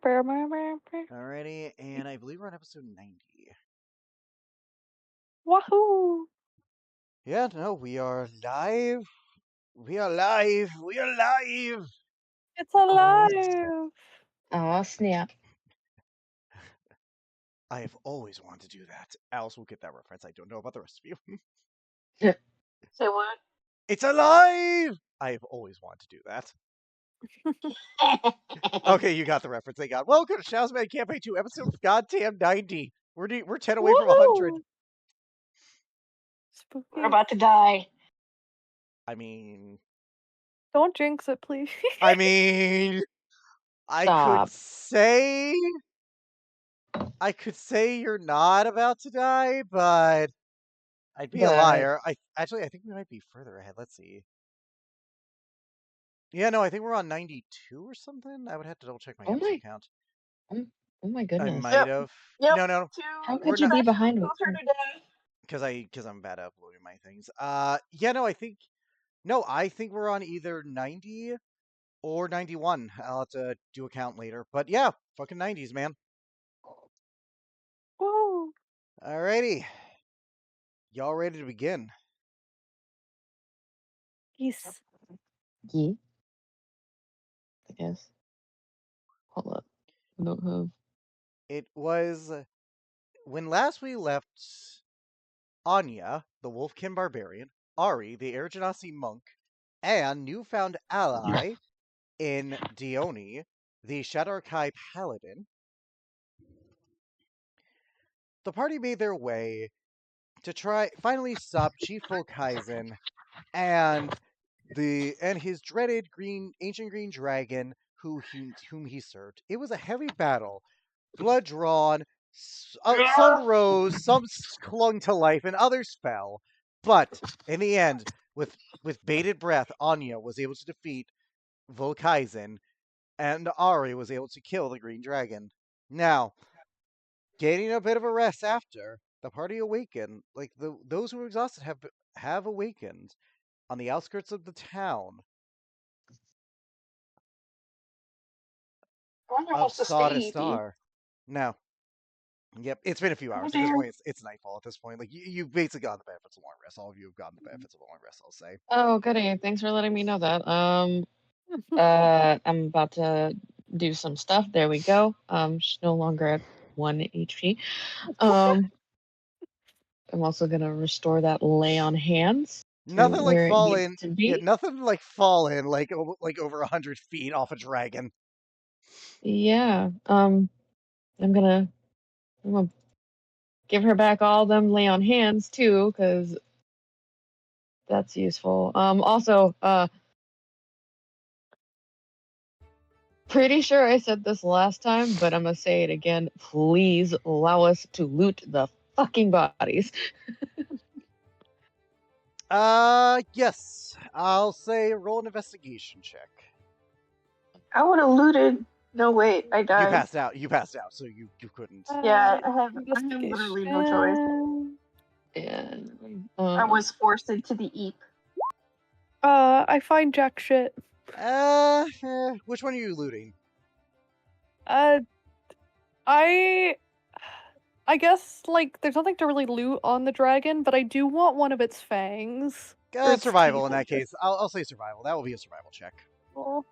Alrighty, and I believe we're on episode 90. Wahoo! Yeah, no, we are live. We are live. We are live. It's alive! Oh, snap. I have always wanted to do that. Alice will get that reference. I don't know about the rest of you. Say what? It's alive! I have always wanted to do that. Okay, you got the reference. They got. Welcome to Shazman Campaign 2, episode goddamn 90. We're 10 away from 100. Woohoo! Spooky. We're about to die. I mean, Don't jinx it, please. I Stop. could say you're not about to die, but I'd be a liar. I think we might be further ahead. Let's see. Yeah, no, I think we're on 92 or something. I would have to double check my episode count. Oh my goodness. I might have. Yep. No. How could you be behind with Because I'm bad at uploading my things. Yeah, no, I think we're on either 90 or 91. I'll have to do a count later. But yeah, fucking 90s, man. Woo! Alrighty. Y'all ready to begin? Yes. Yeah. I guess. Hold up. I don't have. It was when last we left Anya, the Wolfkin barbarian, Ari, the Air Genasi monk, and newfound ally in Dione, the Shadarkai paladin. The party made their way to finally stop Chief Volkaizen and his dreaded ancient green dragon whom he served. It was a heavy battle, blood drawn. Some rose, some clung to life, and others fell. But in the end, with bated breath, Anya was able to defeat Volkaizen, and Ari was able to kill the green dragon. Now, gaining a bit of a rest after, the party awakened. Like those who were exhausted have awakened on the outskirts of the town of Sawdust Star. No. Yep, it's been a few hours. At this point, it's nightfall at this point. Like, you basically got the benefits of long rest. All of you have gotten the benefits of a long rest, I'll say. Oh, goody. Thanks for letting me know that. I'm about to do some stuff. There we go. She's no longer at 1 HP. I'm also gonna restore that lay on hands. Nothing like falling. Yeah, nothing like falling like over 100 feet off a dragon. Yeah. I'm gonna give her back all them lay on hands too, because that's useful. Also, pretty sure I said this last time, but I'm gonna say it again. Please allow us to loot the fucking bodies. Yes. I'll say roll an investigation check. I would have looted. No, wait, I died. You passed out, so you couldn't. Yeah, I have literally no choice. And I was forced into the Eep. I find jack shit. Which one are you looting? I guess, like, there's nothing to really loot on the dragon, but I do want one of its fangs. Survival in that case. I'll say survival. That will be a survival check. Oh.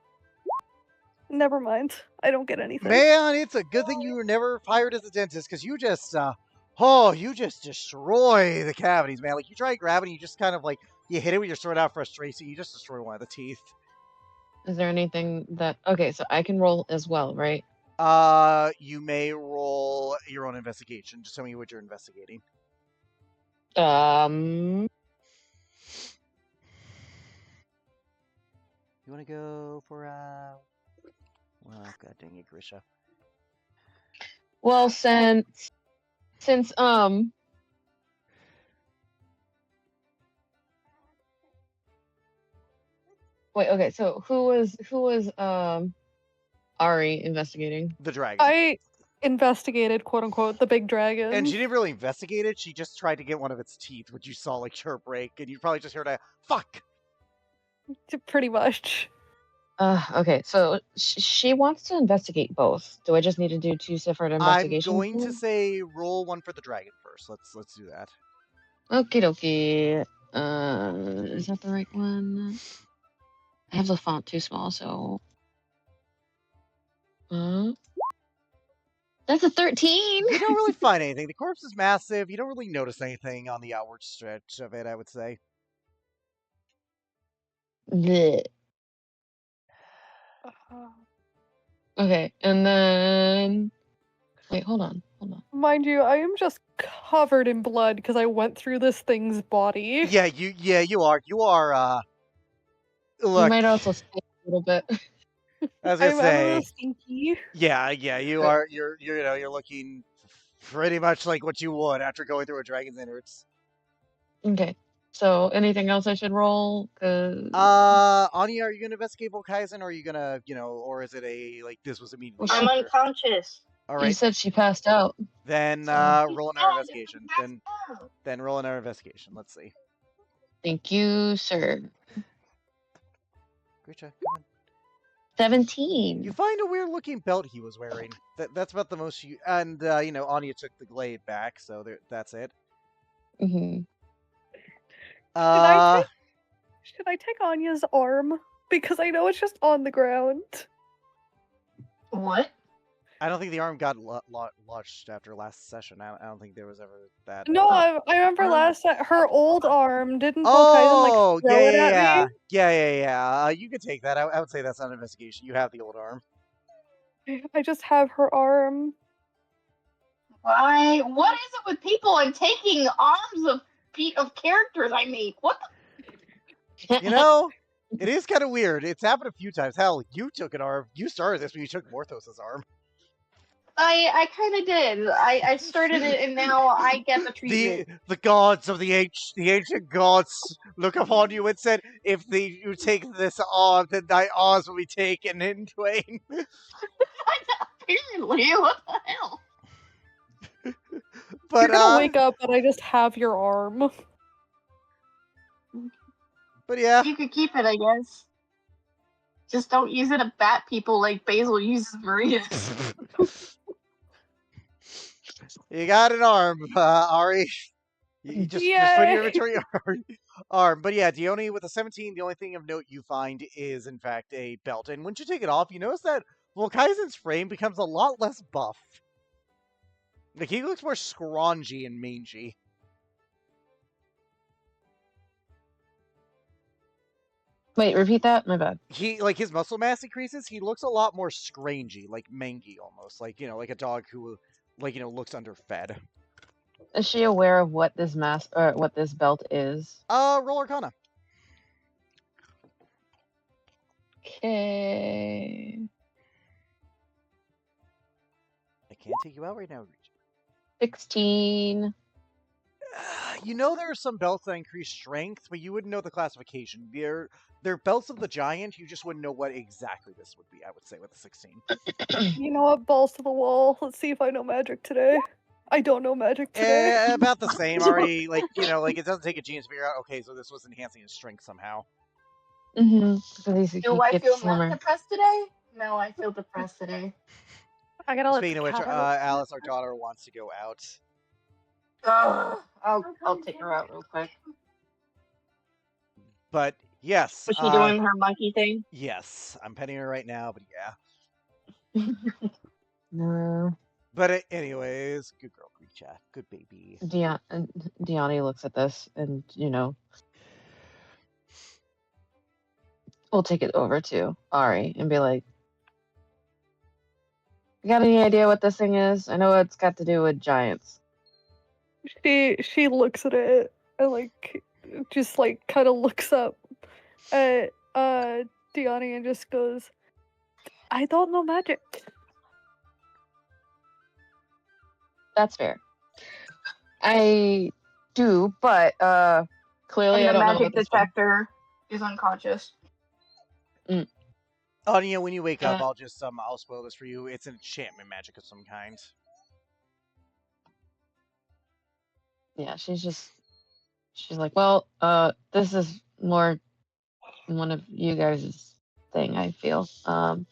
Never mind. I don't get anything. Man, it's a good thing you were never hired as a dentist, because you just destroy the cavities, man. Like, you try grabbing, you just kind of like, you hit it with your sword out of frustration, you just destroy one of the teeth. Is there anything that... Okay, so I can roll as well, right? You may roll your own investigation. Just tell me what you're investigating. You want to go for well, god dang it, Grisha. Well, since wait, okay, so who was Ari investigating? The dragon. I investigated, quote unquote, the big dragon. And she didn't really investigate it, she just tried to get one of its teeth, which you saw like her break, and you probably just heard a fuck. Pretty much. Okay, so she wants to investigate both. Do I just need to do 2 separate I'm investigations? going to say roll one for the dragon first. Let's do that. Okie dokie. Is that the right one? I have the font too small, so. That's a 13. You don't really find anything. The corpse is massive. You don't really notice anything on the outward stretch of it, I would say. Blech. Okay, and then wait, hold on. Mind you, I am just covered in blood because I went through this thing's body. Yeah, you are. You are. You Look, might also skip a little bit. I was gonna I'm a say. little stinky. Yeah, you are. You're looking pretty much like what you would after going through a dragon's innards. Okay. So anything else I should roll? Anya, are you gonna investigate Volkaizen, or are you gonna, or is it a like this was immediately Well, I'm after? unconscious. All You right, said she passed out. then So. roll another investigation. Then roll another investigation. Let's see. Thank you, sir. Great job. Come on. 17. You find a weird looking belt he was wearing. That's about the most you. And Anya took the glaive back, so that's it. Mm-hmm. Should I take Anya's arm? Because I know it's just on the ground. What? I don't think the arm got launched after last session. I don't think there was ever that. No, I remember last time her old arm didn't Volkaizen Oh, like throw it at me? yeah. You could take that. I would say that's not an investigation. You have the old arm. I just have her arm. Why? What is it with people and taking arms of characters I make? What the? It is kind of weird. It's happened a few times. Hell, you took an arm. You started this when you took Morthos' arm. I kind of did. I started it, and now I get the treatment. The gods of the ancient gods look upon you and said, "If you take this arm, then thy arms will be taken in twain." Apparently, what the hell? But You're gonna wake up and I just have your arm. But yeah, You could keep it, I guess. Just don't use it to bat people like Basil uses Maria. You got an arm, Ari. You just put your inventory arm. But yeah, Dione with a 17, the only thing of note you find is, in fact, a belt. And once you take it off, you notice that Volkaizen's frame becomes a lot less buff. Like, he looks more scrawny and mangy. Wait, repeat that? My bad. His muscle mass increases. He looks a lot more scrangy, like mangy almost. Like a dog who, looks underfed. Is she aware of what this what this belt is? Roll Arcana. Okay. I can't take you out right now, 16. There are some belts that increase strength, but you wouldn't know the classification. They're belts of the giant. You just wouldn't know what exactly this would be, I would say, with a 16. You know what? Balls to the wall. Let's see if I know magic today. I don't know magic today. About the same, already. It doesn't take a genius to figure out, okay, so this was enhancing his strength somehow. Mm-hmm. Do I feel not depressed today? No, I feel depressed today. I gotta Speaking of which, Alice, our daughter, wants to go out. I'll take her out real quick. But yes. Was she doing her monkey thing? Yes, I'm petting her right now, but yeah. No. But anyways, good girl, Creature, good baby. Dione looks at this, and we'll take it over to Ari and be like, "You got any idea what this thing is? I know it's got to do with giants." She looks at it and just kind of looks up at Dione and just goes, "I don't know magic." That's fair. I do, but clearly and I don't know. The magic detector is unconscious. Anya, when you wake up, I'll spoil this for you. It's an enchantment magic of some kind. Yeah, she's like, well, this is more one of you guys' thing, I feel. And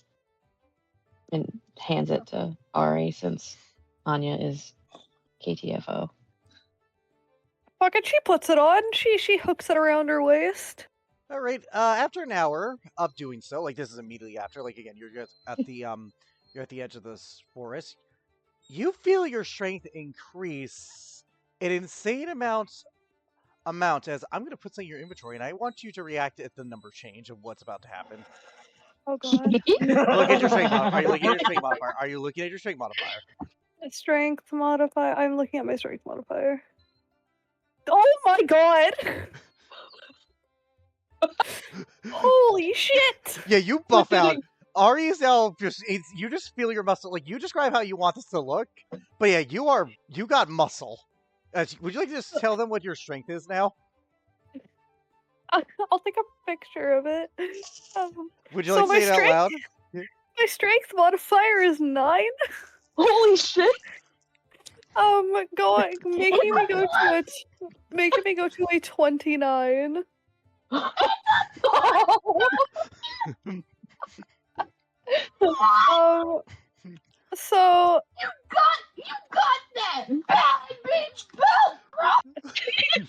hands it to Ari since Anya is KTFO. Fuck it, she puts it on. She hooks it around her waist. All right. After an hour of doing so, like this is immediately after. Like again, you're just at the you're at the edge of this forest. You feel your strength increase an insane amount as I'm going to put something in your inventory, and I want you to react at the number change of what's about to happen. Oh god. Look at your strength modifier. Are you looking at your strength modifier? Are you looking at your strength modifier? Strength modifier. I'm looking at my strength modifier. Oh my god! Holy shit! Yeah, you buff out. Ari is now you just feel your muscle. Like you describe how you want this to look, but yeah, you got muscle. Would you like to just tell them what your strength is now? I'll take a picture of it. Would you like to say it out loud? My strength modifier is 9. Holy shit! Making me go to a 29. So You got that bad bitch belt, bro.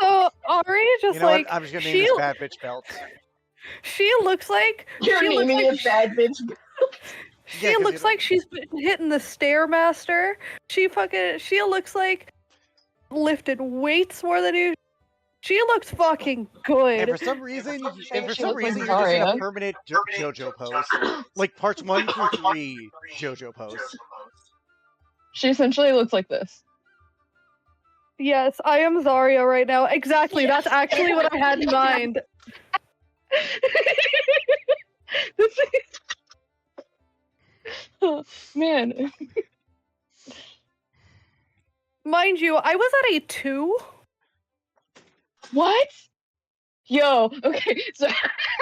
so Ari just You know like what? I'm just gonna name this bad bitch belt. she looks like You're naming it bad bitch. She looks like she's been hitting the Stairmaster. She looks like lifted weights more than you. She looks fucking good. And for some reason, you're She looks just like in a Zarya. permanent JoJo pose, like parts 1 through 3 JoJo pose. She essentially looks like this. Yes, I am Zarya right now. Exactly, that's actually what I had in mind. Oh, man. Mind you, I was at a 2. What? Yo, okay, so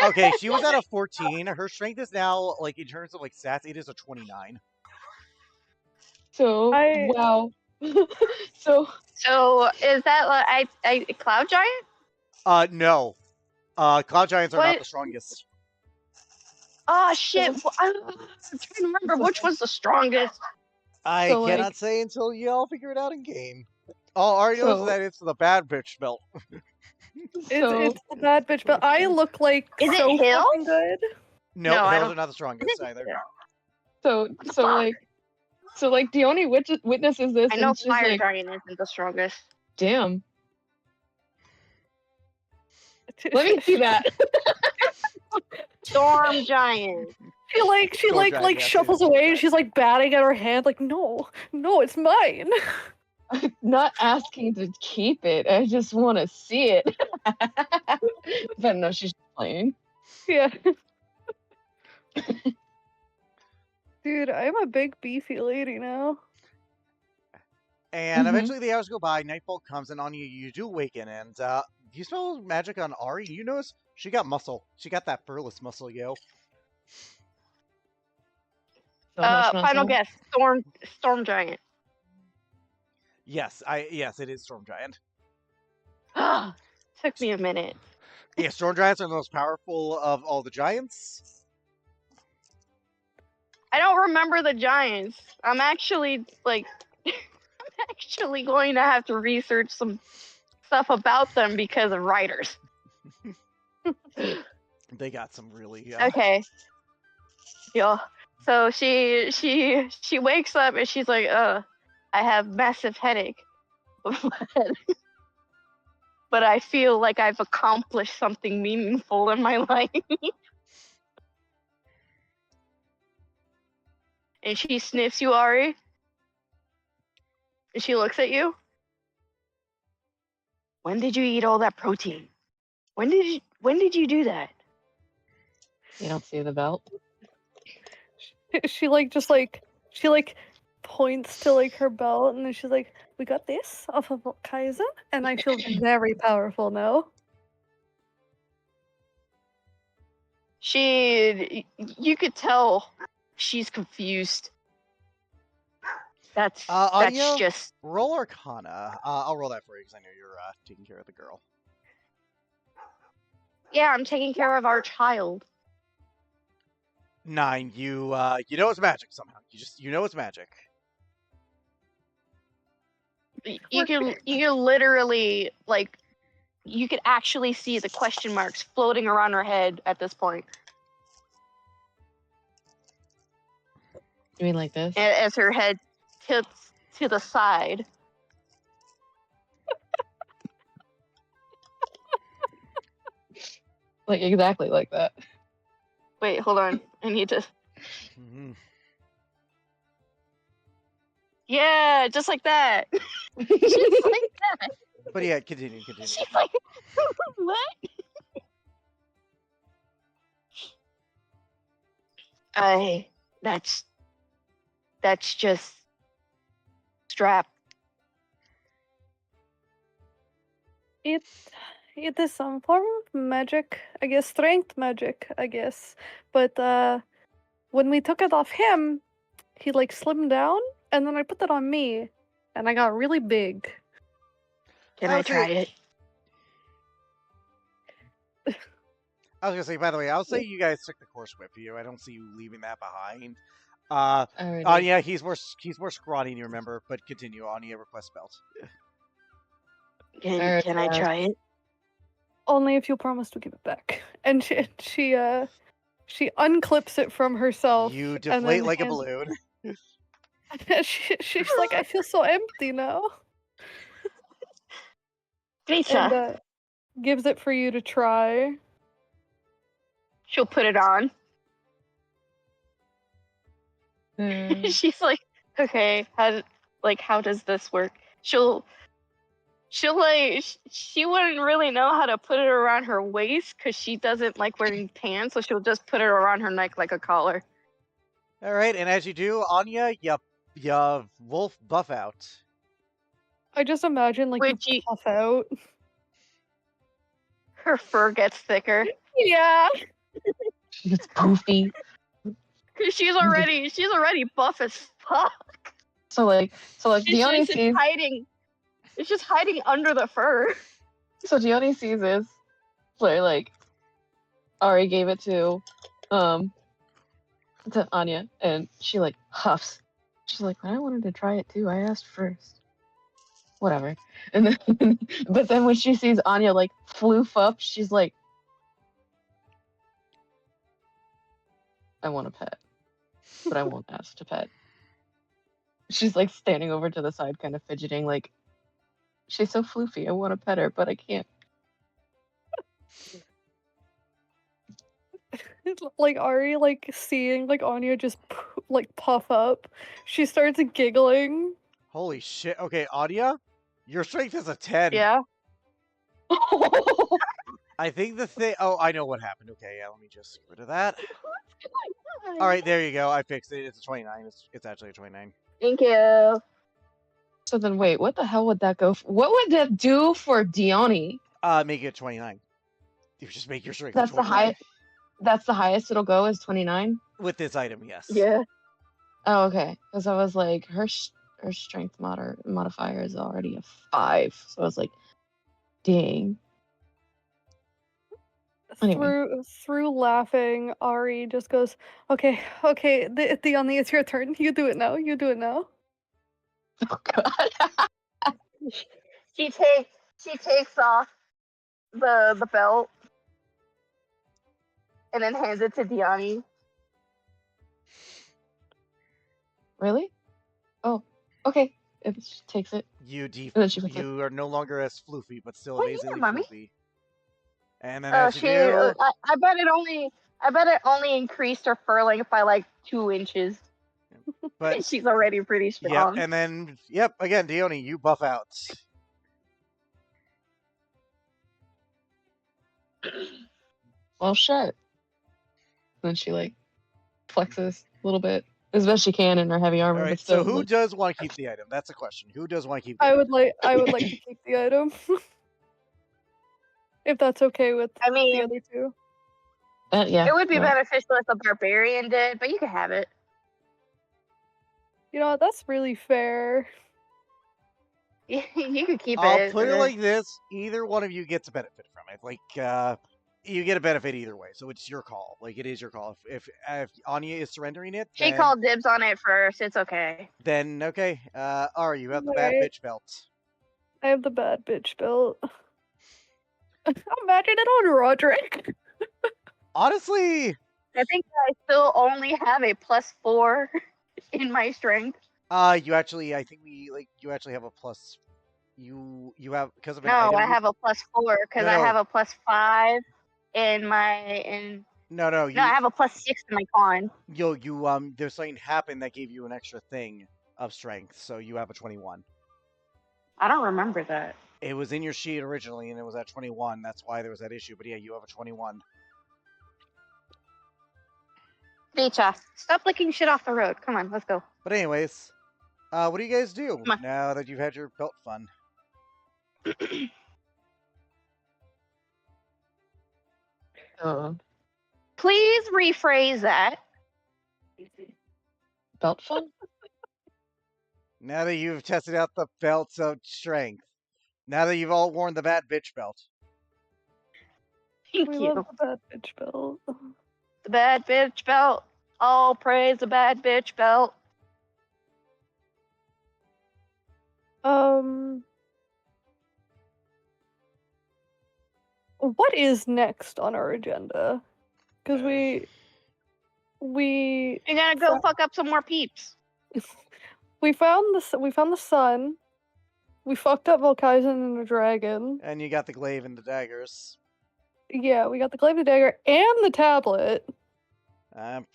Okay, she was at a 14. Her strength is now, like, in terms of, like, stats, it is a 29. wow. So is that like Cloud Giant? No. Cloud Giants are not What? the strongest. Oh shit! I'm trying to remember which was the strongest. I So, cannot like- say until y'all figure it out in game. All I already knows So- that it's the bad bitch belt. It's the bad bitch, but I look like Is it so Hill? fucking good. No, No, I Hills don't- are not the strongest either. so like Dione witnesses this I know and she's Fire like, Giant isn't the strongest. damn. Let me see that. Storm Giant. She Storm Giant, yes, shuffles it is away Storm and she's like batting at her hand like no, it's mine. I'm not asking to keep it. I just want to see it. But no, she's playing. Yeah. Dude, I'm a big beefy lady now. And Mhm. eventually the hours go by, nightfall comes, and on you do awaken, and you smell magic on Ari, you notice she got muscle. She got that furless muscle, yo. So much Final muscle. guess. Storm Giant. Yes, it is Storm Giant. Took me a minute. Yeah, Storm Giants are the most powerful of all the giants. I don't remember the Giants. I'm actually like I'm actually going to have to research some stuff about them because of writers. They got some really Okay. Yeah. So she wakes up and she's like, I have massive headache. But I feel like I've accomplished something meaningful in my life. And she sniffs you, Ari. And she looks at you. When did you eat all that protein? When did you do that? You don't see the belt. She points to like her belt and then she's like, we got this off of Kaizen and I feel very powerful now. You could tell she's confused. That's Anya, just roll Arcana. I'll roll that for you because I know you're taking care of the girl. yeah. I'm taking care of our child. 9. You know it's magic somehow. You know it's magic. You can literally like you could actually see the question marks floating around her head at this point. You mean like this? As her head tilts to the side. Like exactly like that. Wait, hold on. I need to. Mhm. Yeah, just like that. Just like that. But yeah, continue. She's like, what? That's just strap. It is some form of magic, I guess, strength magic, I guess. But when we took it off him, he like slimmed down, and then I put it on me, and I got really big. Can I try it? I was gonna say, by the way, I'll say you guys took the course with you. I don't see you leaving that behind. Alrighty. Anya, he's more scrawny, you remember, but continue. Anya request belt. Can I try it? Only if you promise to give it back. And she unclips it from herself. You and deflate then like a balloon. she's like, I feel so empty now. Pizza. And gives it for you to try. She'll put it on. She's like, okay, how does this work? She'll like she wouldn't really know how to put it around her waist because she doesn't like wearing pants, so she'll just put it around her neck like a collar. All right, and as you do, Anya, you wolf buff out. I just imagine like Which you puff out. her fur gets thicker. Yeah. It's poofy. Cause she's already buff as fuck. So like It's Dione just sees. hiding. It's just hiding under the fur. So Dione sees this. So like, Ari gave it to Anya, and she like huffs. She's like, I wanted to try it too. I asked first. Whatever. And then, but then when she sees Anya like floof up, she's like, I want a pet, but I won't ask to pet. She's like standing over to the side, kind of fidgeting, like, she's so floofy. I want to pet her, but I can't. Like Ari, like seeing like Anya just like puff up, she starts giggling. Holy shit. Okay, Anya, your strength is a 10. Yeah. I think the thing. Oh, I know what happened. Okay, yeah, let me just get rid of that. All right, there you go. I fixed it. It's a 29. It's actually a 29. Thank you. So then, wait, what the hell would that go for? What would that do for Dione? Make it 29. You just make your strength. That's the highest. That's the highest it'll go is 29 with this item. Yes. Yeah. Oh, okay. Because I was like, her strength modifier is already a 5, so I was like, dang. Anyway. Through laughing, Ari just goes, okay, Dione, it's your turn. You do it now. Oh god. She takes off the belt and then hands it to Dione. Really? Oh, okay. It takes it. You are no longer as floofy, but still Oh, amazingly yeah, mommy. floofy. And then as you do, I bet it only increased her fur length by like 2 inches. but She's already pretty strong. and then again, Dione, you buff out. Well, shit. Then she like flexes a little bit as best she can in her heavy armor. All right. But still, So who like, does want to keep the item? That's the question. Who does want to keep? The I item? would like to keep the item. If that's okay with I mean, the other two. yeah. it would be beneficial if the barbarian did, but you can have it. You know what? That's really fair. You could keep it. I'll put it like this: either one of you gets a benefit from it. Like, You get a benefit either way, so it's your call. Like, it is your call. If Anya is surrendering it, She called dibs on it first. It's okay. then okay. Ari, you have the bad Alright. bitch belt. I have the bad bitch belt. Imagine it on Roderick. Honestly, I think I still only have a +4 in my strength. you actually, I think you actually have a plus. You have because of an No, item. I have a +4 because I No. have a +5 in my No, No, I have a +6 in my con. There's something happened that gave you an extra thing of strength, so you have a 21. I don't remember that. It was in your sheet originally, and it was at 21. That's why there was that issue. But yeah, you have a 21. Dicha, stop licking shit off the road. Come on, let's go. But anyways, what do you guys do Come on. now that you've had your belt fun? Please rephrase that. Belt fun? Now that you've tested out the belts of strength. Now that you've all worn the bad bitch belt. Thank We you. love the bad bitch belt. The bad bitch belt. All praise the bad bitch belt. What is next on our agenda? Because we You gotta go fuck up some more peeps. we found the sun. We fucked up Volkaizen and the dragon. And you got the glaive and the daggers. Yeah, we got the glaive, the dagger, and the tablet.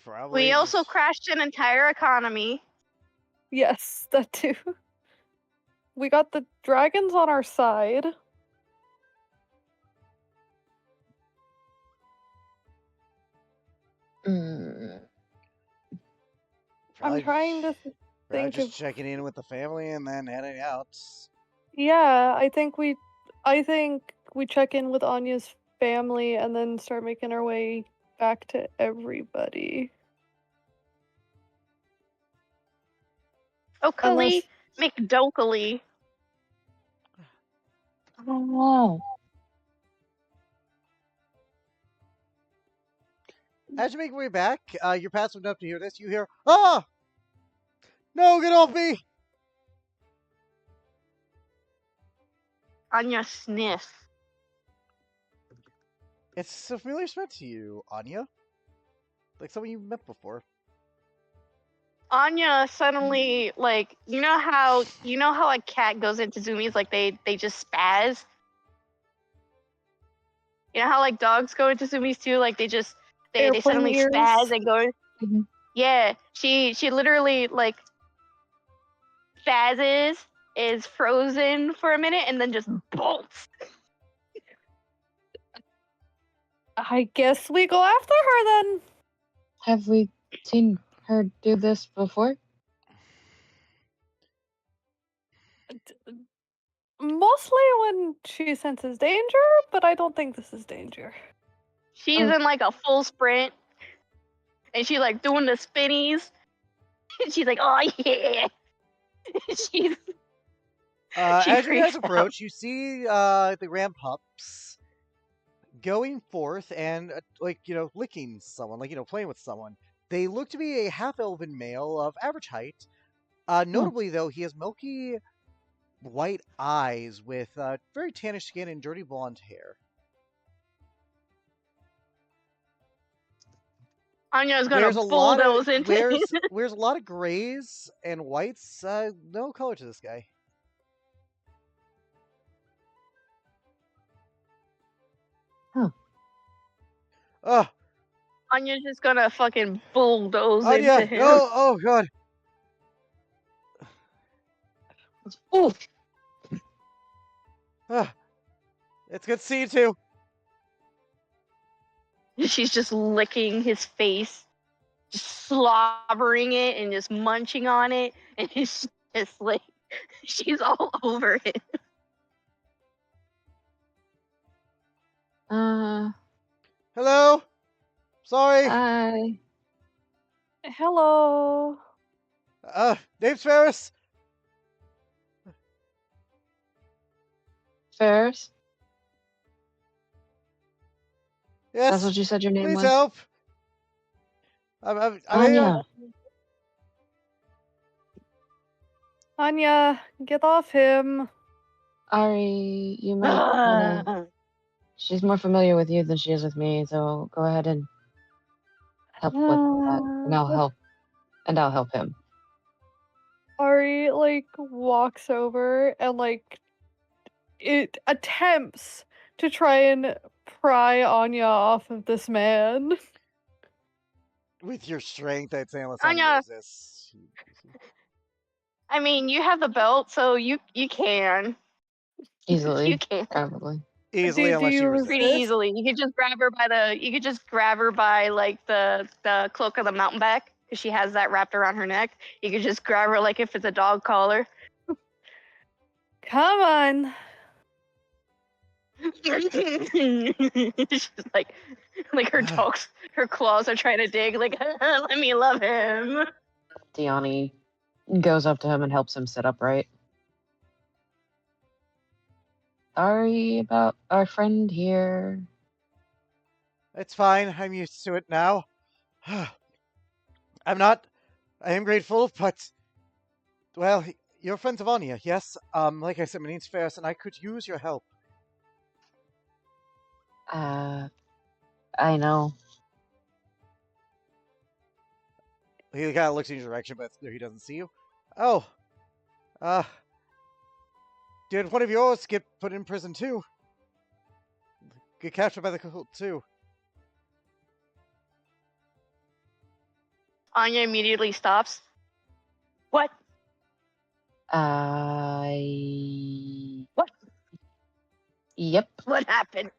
Probably. We also crashed an entire economy. Yes, that too. We got the dragons on our side. Mm. Probably I'm trying to think just of. checking in with the family and then heading out. Yeah, I think we check in with Anya's family and then start making our way back to everybody. Oakley, McDokley. Oh. As you make your way back, you're passive enough to hear this. You hear, "Ah! No, get off me!" Anya sniff. It's a familiar smell to you, Anya. Like someone you've met before. Anya suddenly, like, you know how a cat goes into zoomies, like they just spaz? You know how like dogs go into zoomies too, like they Airplane suddenly ears. spaz and go. Mhm. Yeah, she literally like spazzes, is frozen for a minute, and then just bolts. I guess we go after her then. Have we seen her do this before? Mostly when she senses danger, but I don't think this is danger. She's in like a full sprint, and she like doing the spinnies. She's like, oh yeah. She's As you guys freaks out. approach, you see the Ram pups going forth and, licking someone, playing with someone. They look to be a half-elven male of average height. Notably, though, he has milky white eyes with very tannish skin and dirty blonde hair. Anya's gonna bulldoze into him. Wears a lot of grays and whites. No color to this guy. Huh. Anya's just gonna fucking bulldoze Anya! into him. Oh god! Ooh. It's good to see you too. She's just licking his face, just slobbering it and just munching on it, and it's just like she's all over it. Hello? Sorry. Hi. Hello. Name's Ferris. Ferris? Yes. That's what you said your name Please was? help. I'm here. Anya. Anya, get off him. Ari, you might wanna. She's more familiar with you than she is with me, so go ahead and help with that, and I'll help him. Ari like walks over and like it attempts to try and pry Anya off of this man. With your strength, I'd say, unless Anya. Anya resists. I mean, you have the belt, so you can. Easily, You can. probably. Easily, do unless you she resist? Pretty easily. You could just grab her by like the cloak of the mountain back, because she has that wrapped around her neck. You could just grab her like if it's a dog collar. Come on. She's like her claws are trying to dig. Like, let me love him. Diani goes up to him and helps him sit upright. Sorry about our friend here. It's fine. I'm used to it now. I'm not. I am grateful, but well, you're friends of Anya, yes? Like I said, my name's Ferris, and I could use your help. I know. He kind of looks in your direction, but he doesn't see you. Oh, did one of yours get put in prison too? Get captured by the cult too? Anya immediately stops. What? What? Yep. What happened?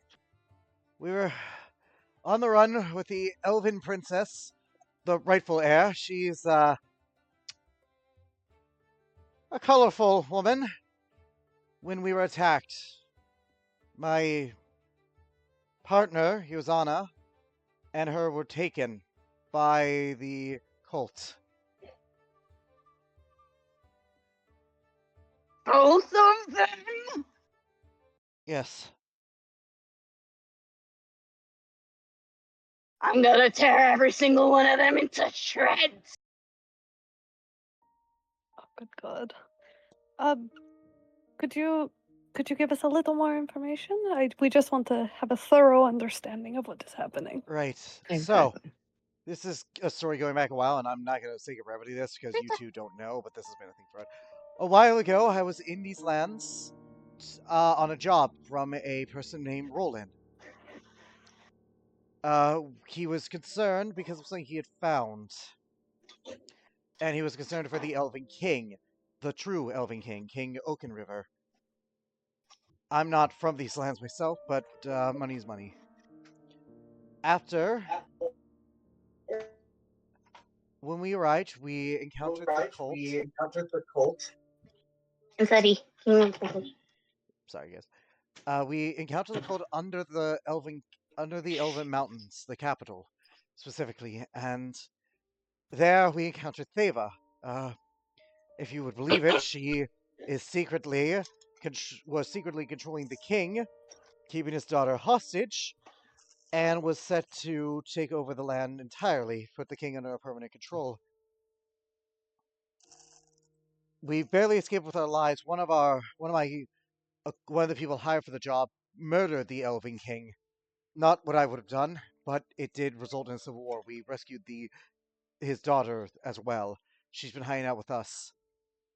We were on the run with the elven princess, the rightful heir. She's a colorful woman. When we were attacked, my partner, Yuzana, and her were taken by the cult. Both of them? Yes. I'm gonna tear every single one of them into shreds. Oh, good God. Could you give us a little more information? We just want to have a thorough understanding of what is happening. Right. So, Exactly. this is a story going back a while, and I'm not going to say brevity this because you two don't know, but this has been a thing for it. A while ago, I was in these lands on a job from a person named Roland. He was concerned because of something he had found. And he was concerned for the Elven King, the true Elven King, King Oakenriver. I'm not from these lands myself, but money's money. After, when we arrived, we encountered the cult. Confetti. Sorry, guys. We encountered the cult under the Elven Mountains, the capital, specifically, and there we encountered Theva. If you would believe it, she is was secretly controlling the king, keeping his daughter hostage, and was set to take over the land entirely, put the king under permanent control. We barely escaped with our lives. One of the people hired for the job murdered the Elven King. Not what I would have done, but it did result in a civil war. We rescued his daughter as well. She's been hanging out with us.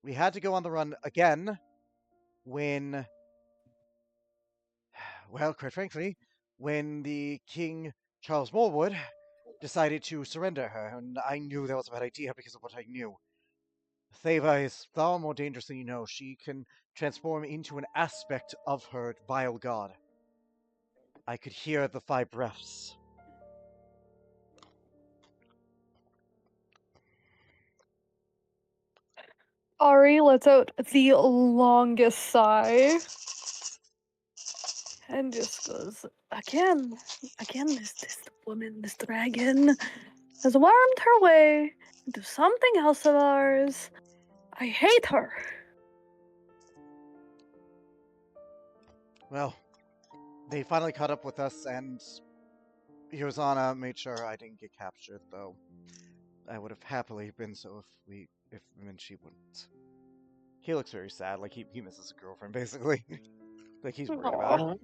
We had to go on the run again when, well, quite frankly, when the King Charles Morwood decided to surrender her, and I knew that was a bad idea because of what I knew. Theva is far more dangerous than you know. She can transform into an aspect of her vile god. I could hear the 5 breaths. Ari lets out the longest sigh and just goes, again, this woman, this dragon, has wormed her way into something else of ours. I hate her. Well, they finally caught up with us, and Yozana made sure I didn't get captured, though. I would have happily been so if Minchi wouldn't. He looks very sad, like he misses his girlfriend, basically. Like he's worried about her. Aw.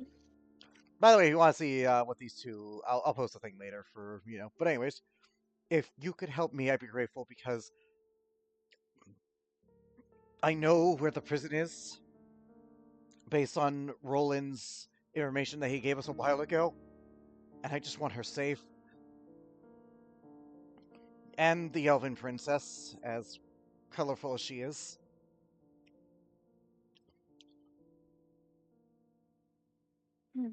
By the way, if you want to see what these two, I'll post a thing later for But anyways, if you could help me, I'd be grateful because I know where the prison is, based on Roland's information that he gave us a while ago, and I just want her safe. And the Elven Princess, as colorful as she is. Hmm.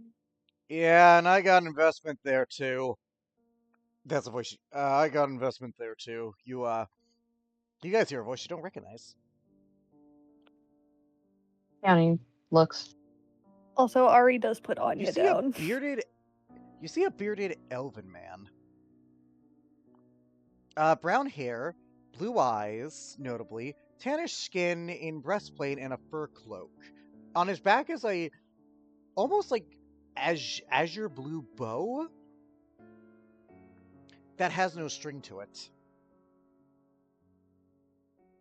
Yeah, and I got an investment there too. That's a voice. I got an investment there too. You guys hear a voice you don't recognize. County looks. Also, Ari does put You Anya see a down. bearded, elven man. Brown hair, blue eyes, notably, tannish skin in breastplate and a fur cloak. On his back is a almost like azure blue bow that has no string to it.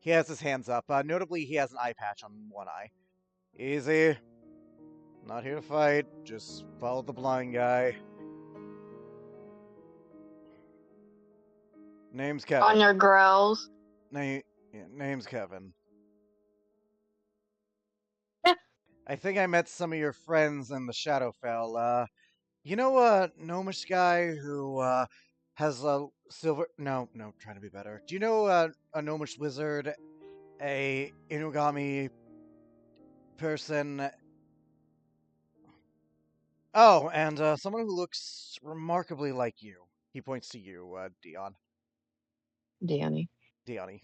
He has his hands up. Notably, he has an eye patch on one eye. Easy. Not here to fight. Just follow the blind guy. Name's Kevin. Anya growls. Name's Kevin. Yeah. I think I met some of your friends in the Shadowfell. You know a gnomish guy who has a silver? No, trying to be better. Do you know a gnomish wizard, a Inugami person? Oh, and someone who looks remarkably like you. He points to you, Deani. Diani.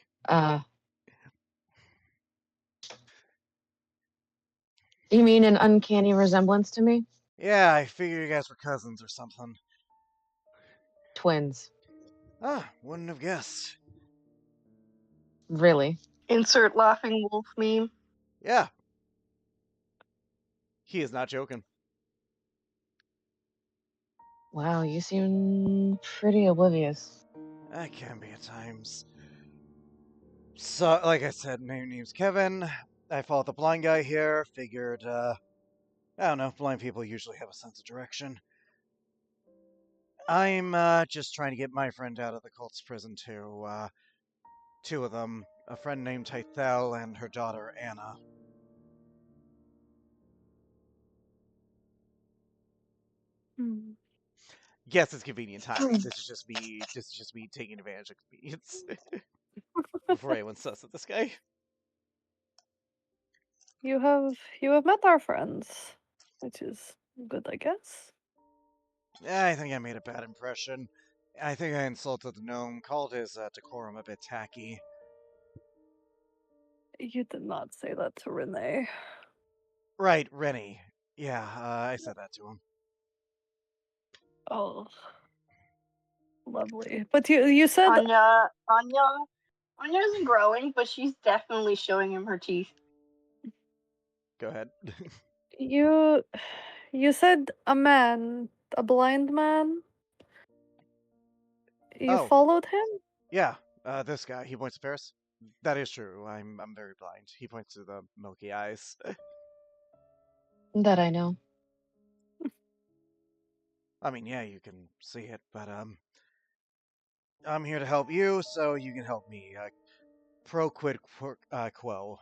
You mean an uncanny resemblance to me? Yeah, I figured you guys were cousins or something. Twins. Ah, wouldn't have guessed. Really? Insert laughing wolf meme. Yeah. He is not joking. Wow, you seem pretty oblivious. I can be at times. So, like I said, name's Kevin. I followed the blind guy here. Figured, I don't know, blind people usually have a sense of direction. I'm just trying to get my friend out of the cult's prison too. Two of them, a friend named Tythel and her daughter Anna. Hmm. Yes, it's convenient timing. This is just me. This is just me taking advantage of convenience before anyone sus at this guy. You have met our friends, which is good, I guess. I think I made a bad impression. I think I insulted the gnome, called his decorum a bit tacky. You did not say that to Renee. Right, Rennie. Yeah, I said that to him. Oh, lovely. But you said Anya's growing, but she's definitely showing him her teeth. Go ahead. you said a man, a blind man. You Oh. followed him? Yeah, this guy. He points to Paris. That is true. I'm very blind. He points to the milky eyes. That I know. I mean, yeah, you can see it, but I'm here to help you, so you can help me. Pro quid quo.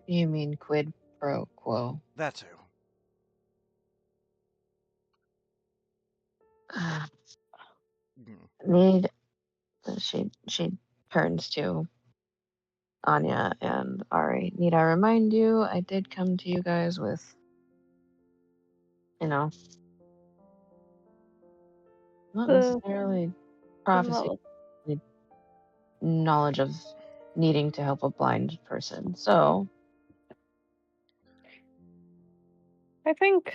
You mean quid pro quo? That too. Mm. Need she turns to Anya and Ari. Need I remind you, I did come to you guys with, not The necessarily prophecy, knowledge of needing to help a blind person. So I think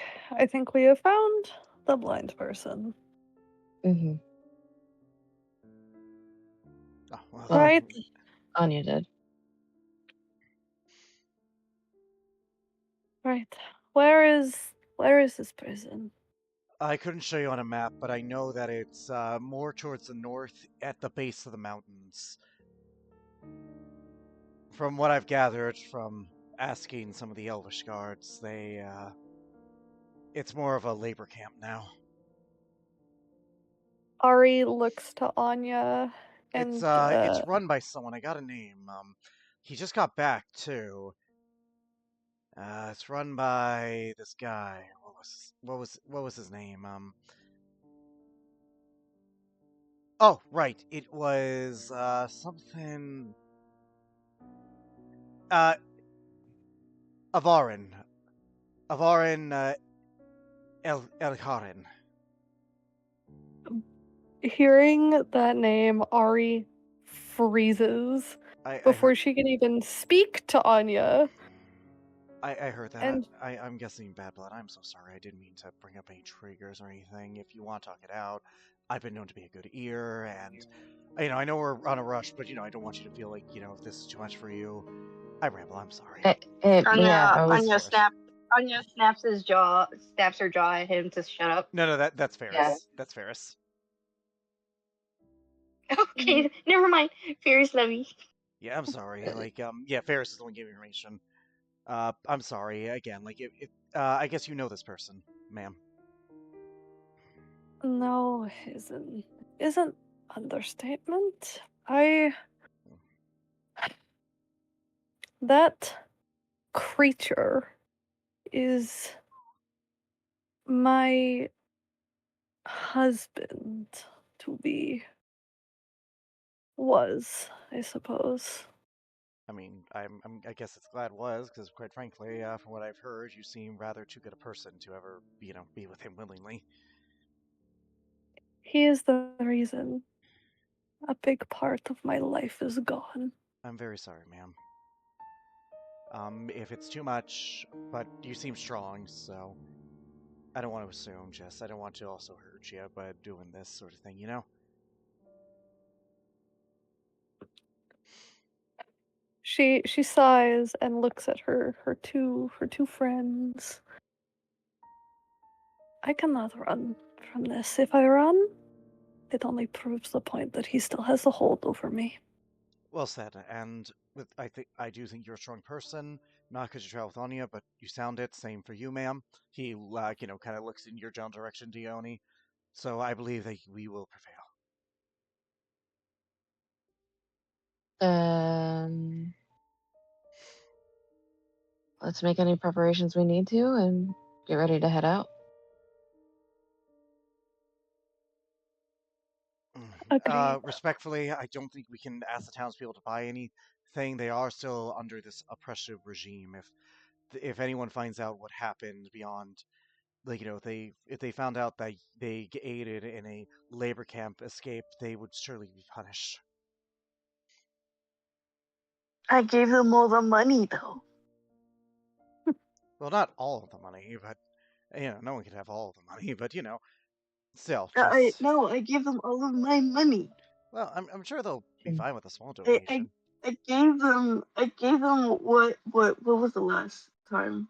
we have found the blind person. mm-hmm. Oh, well, Right. Anya did. Right. Where is this prison? I couldn't show you on a map, but I know that it's more towards the north at the base of the mountains. From what I've gathered from asking some of the Elvish guards, it's more of a labor camp now. Ari looks to Anya and It's run by someone. I got a name. He just got back too. It's run by this guy. What was his name? Oh, right. It was something. Avarin. Avarin Elharin. hearing that name, Ari freezes I before heard. she can even speak to Anya. I heard that. And I'm guessing bad blood. I'm so sorry. I didn't mean to bring up any triggers or anything. If you want to talk it out, I've been known to be a good ear, and I know we're on a rush, but I don't want you to feel like if this is too much for you. I ramble. I'm sorry. Yeah, I was. Anya snaps her jaw at him to shut up. No, that's Ferris. Yeah. That's Ferris. Okay, never mind. Fierce Levy. Yeah, I'm sorry. Yeah, Ferris is the one giving information. I'm sorry again. I guess you know this person, ma'am. no, isn't understatement. That creature is my husband to be. Was, I suppose. I mean, I guess it's glad it was, because quite frankly, from what I've heard, you seem rather too good a person to ever, be with him willingly. He is the reason a big part of my life is gone. I'm very sorry, ma'am. If it's too much, but you seem strong, so I don't want to assume, Jess. I don't want to also hurt you by doing this sort of thing, She sighs and looks at her two friends. I cannot run from this. If I run, it only proves the point that he still has a hold over me. Well said, and I do think you're a strong person, not because you travel with Anya, but you sound it. Same for you, ma'am. He, kind of looks in your general direction, Dione. So I believe that we will prevail. Let's make any preparations we need to and get ready to head out. Agreed. Respectfully, I don't think we can ask the townspeople to buy anything. They are still under this oppressive regime. If anyone finds out what happened beyond, if they found out that they aided in a labor camp escape, they would surely be punished. I gave them all the money though. Well, not all of the money, but no one can have all of the money. But still, I just gave them all of my money. well, I'm sure they'll be fine with a small I donation. gave them what was the last time?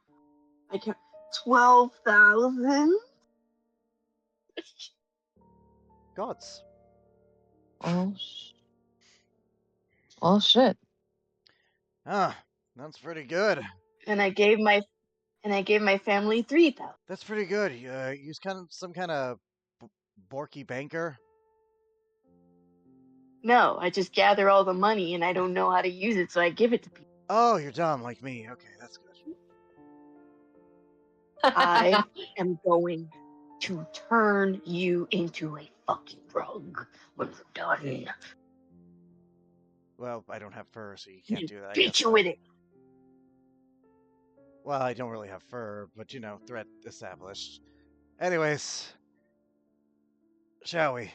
I can't 12,000. Gods. Oh, well, shit. Ah, that's pretty good. And I gave my family 3,000. That's pretty good. Use some kind of borky banker. No, I just gather all the money and I don't know how to use it, so I give it to people. Oh, you're dumb like me. Okay, that's good. I am going to turn you into a fucking rug when we're done. Well, I don't have fur, so you can't do that. I Beat guess you with it. Well, I don't really have fur, but threat established. Anyways, shall we?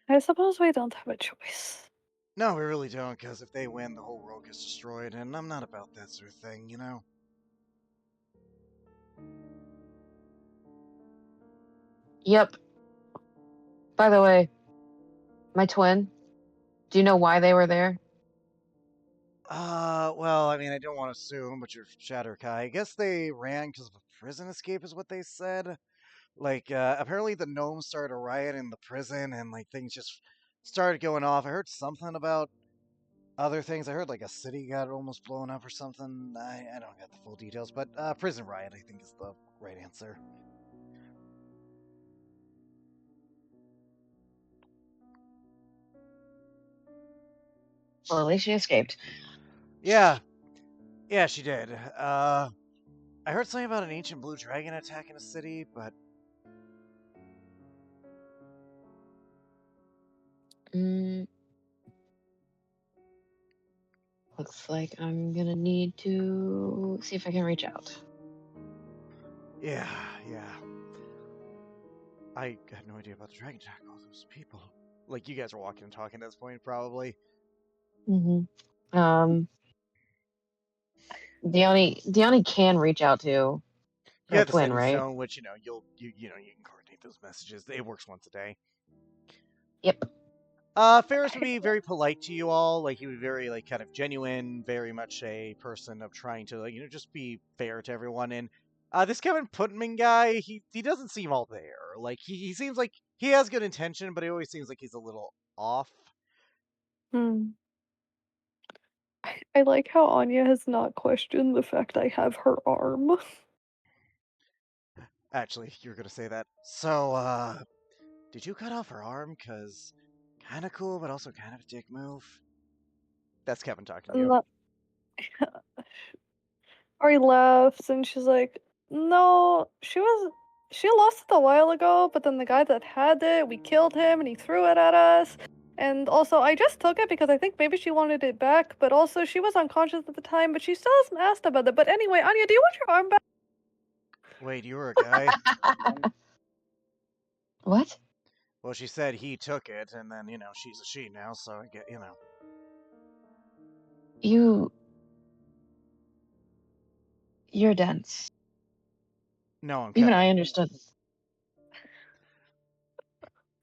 I suppose we don't have a choice. No, we really don't, because if they win, the whole world gets destroyed, and I'm not about that sort of thing, Yep. By the way, my twin, do you know why they were there? Well, I mean, I don't want to assume, but you're Shatterkai. I guess they ran because of a prison escape, is what they said. Like, apparently the gnomes started a riot in the prison, and like things just started going off. I heard something about other things. I heard like a city got almost blown up or something. I don't get the full details, but prison riot, I think, is the right answer. Well, at least she escaped. Yeah, she did. I heard something about an ancient blue dragon attacking a city, but Looks like I'm gonna need to see if I can reach out. yeah. I had no idea about the dragon attack. All those people. Like, you guys were walking and talking at this point, probably. Deani can reach out to You her have the twin, sending right? stone, which you can coordinate those messages. It works once a day. Yep. Ferris would be very polite to you all. Like, he would be very, like, kind of genuine, very much a person of trying to, like, just be fair to everyone. And this Kevin Putman guy, he doesn't seem all there. Like, he seems like he has good intention, but he always seems like he's a little off. I like how Anya has not questioned the fact I have her arm. Actually, you were gonna say that. So, did you cut off her arm? Cause kind of cool, but also kind of a dick move. That's Kevin talking to you. Not... Ari laughs and she's like, "No, she lost it a while ago, but then the guy that had it, we killed him and he threw it at us. And also, I just took it because I think maybe she wanted it back, but also she was unconscious at the time, but she still hasn't asked about it. But anyway, Anya, do you want your arm back?" Wait, you were a guy? What? Well, she said he took it, and then, she's a she now, so I get, You're dense. No, I'm Even Kevin. I understood.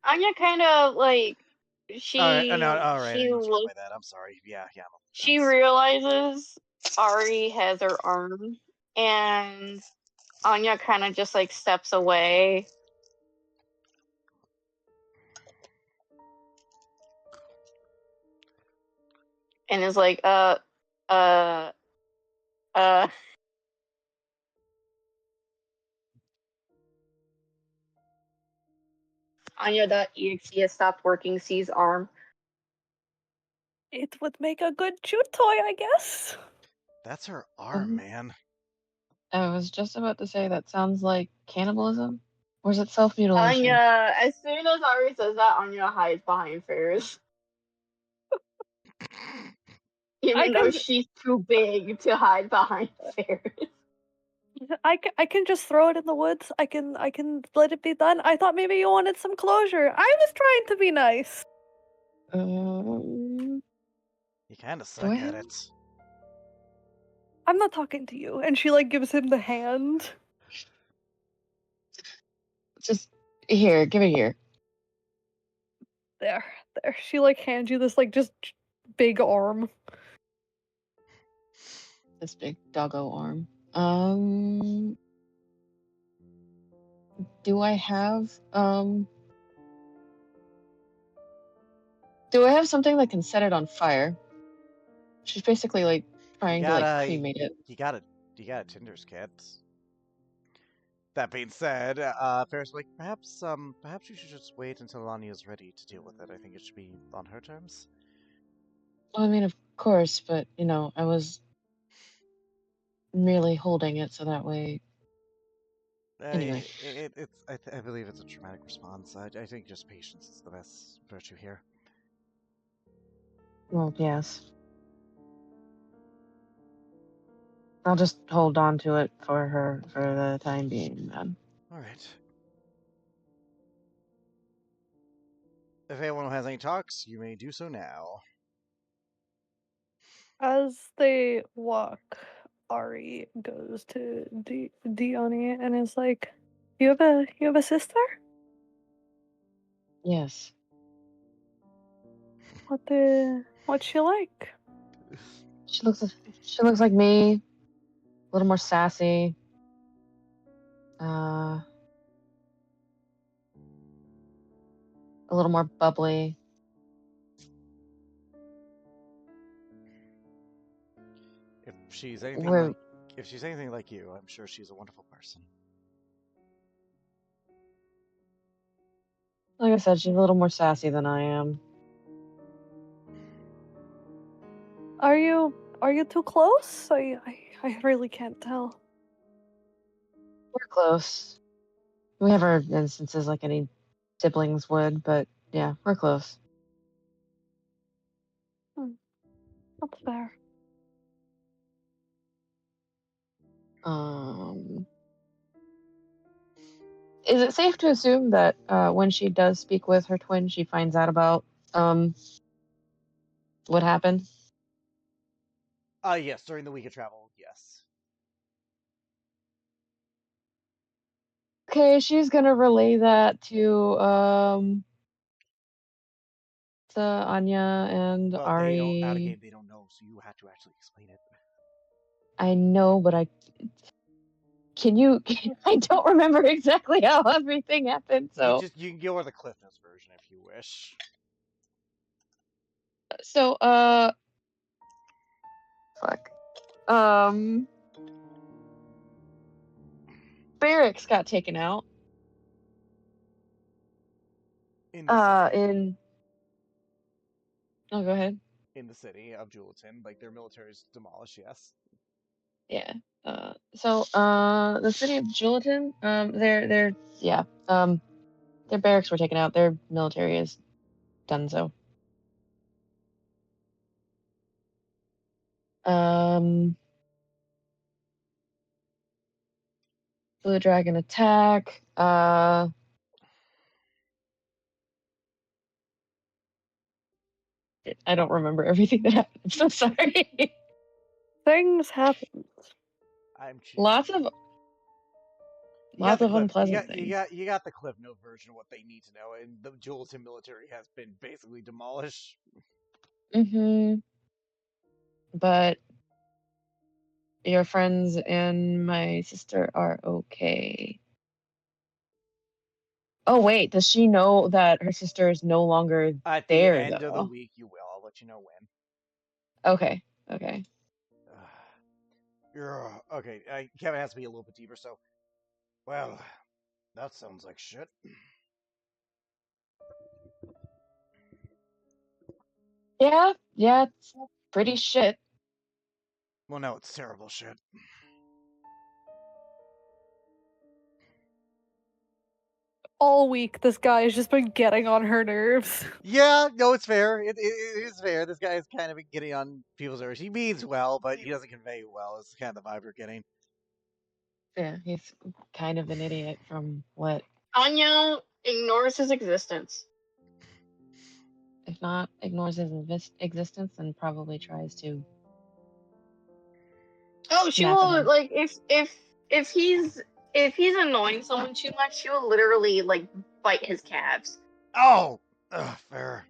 Anya kind of like she All right, I she misread look by that. I'm sorry. Yeah. she realizes Ari has her arm, and Anya kind of just like steps away. And is like, Anya.exe has stopped working, sees arm. It would make a good chew toy, I guess. That's her arm, man. I was just about to say that sounds like cannibalism, or is it self-mutilation? Anya, as soon as Ari says that, Anya hides behind Ferris. Even though she's too big to hide behind Ferris. I can just throw it in the woods. I can let it be done. I thought maybe you wanted some closure. I was trying to be nice. You kind of suck at it. I'm not talking to you. And she like gives him the hand. Just here, give it here. There. She like hands you this like just big arm. This big doggo arm. Do I have something that can set it on fire? She's basically like trying to like cremate it. You got a Tinder's kit. That being said, Ferris, like, perhaps you should just wait until Anya is ready to deal with it. I think it should be on her terms. Well, I mean, of course, but I was merely holding it so that way. Anyway, I believe it's a traumatic response. I think just patience is the best virtue here. Well, yes. I'll just hold on to it for her for the time being, then. All right. If anyone has any talks, you may do so now. As they walk, Ari goes to Dione and is like, "You have a sister? Yes. What's she like?" She looks like me, a little more sassy. a little more bubbly. If she's anything We're like if she's anything like you, I'm sure she's a wonderful person. like I said, she's a little more sassy than I am. Are you too close? I really can't tell. We're close. We have our instances like any siblings would, but yeah, we're close. That's fair. Is it safe to assume that when she does speak with her twin, she finds out about what happened? Yes, during the week of travel, yes. Okay, she's gonna relay that to Anya and Well, they don't out of Ari. game. They don't know, so you have to actually explain it. I know, but can you? I don't remember exactly how everything happened. So You can go with the Cliff Notes version if you wish. so fuck. Barracks got taken out. In the city. In. Oh, go ahead. In the city of Juleton, like their military is demolished. Yes. Yeah. The city of Juleton, their barracks were taken out. Their military is done so. Blue Dragon attack. I don't remember everything that happened. I'm so sorry. Things happen. I'm cheating. Lots of unpleasant things. You got the Cliff Note version of what they need to know, and the Juleton military has been basically demolished. Mm-hmm. But your friends and my sister are okay. Oh wait, does she know that her sister is no longer At the there end of the though? week, you will. I'll let you know when. Okay. You're okay. Kevin has to be a little bit deeper. So, well, that sounds like shit. Yeah, it's pretty shit. Well, no, it's terrible shit. All week, this guy has just been getting on her nerves. Yeah, no, it's fair. It is fair. This guy is kind of getting on people's nerves. He means well, but he doesn't convey well. It's kind of the vibe you're getting. Yeah, he's kind of an idiot from what, Anya ignores his existence. if not ignores his existence, and probably tries to Oh, she snap at will him. like if he's annoying someone too much, she will literally like bite his calves. Oh, fair.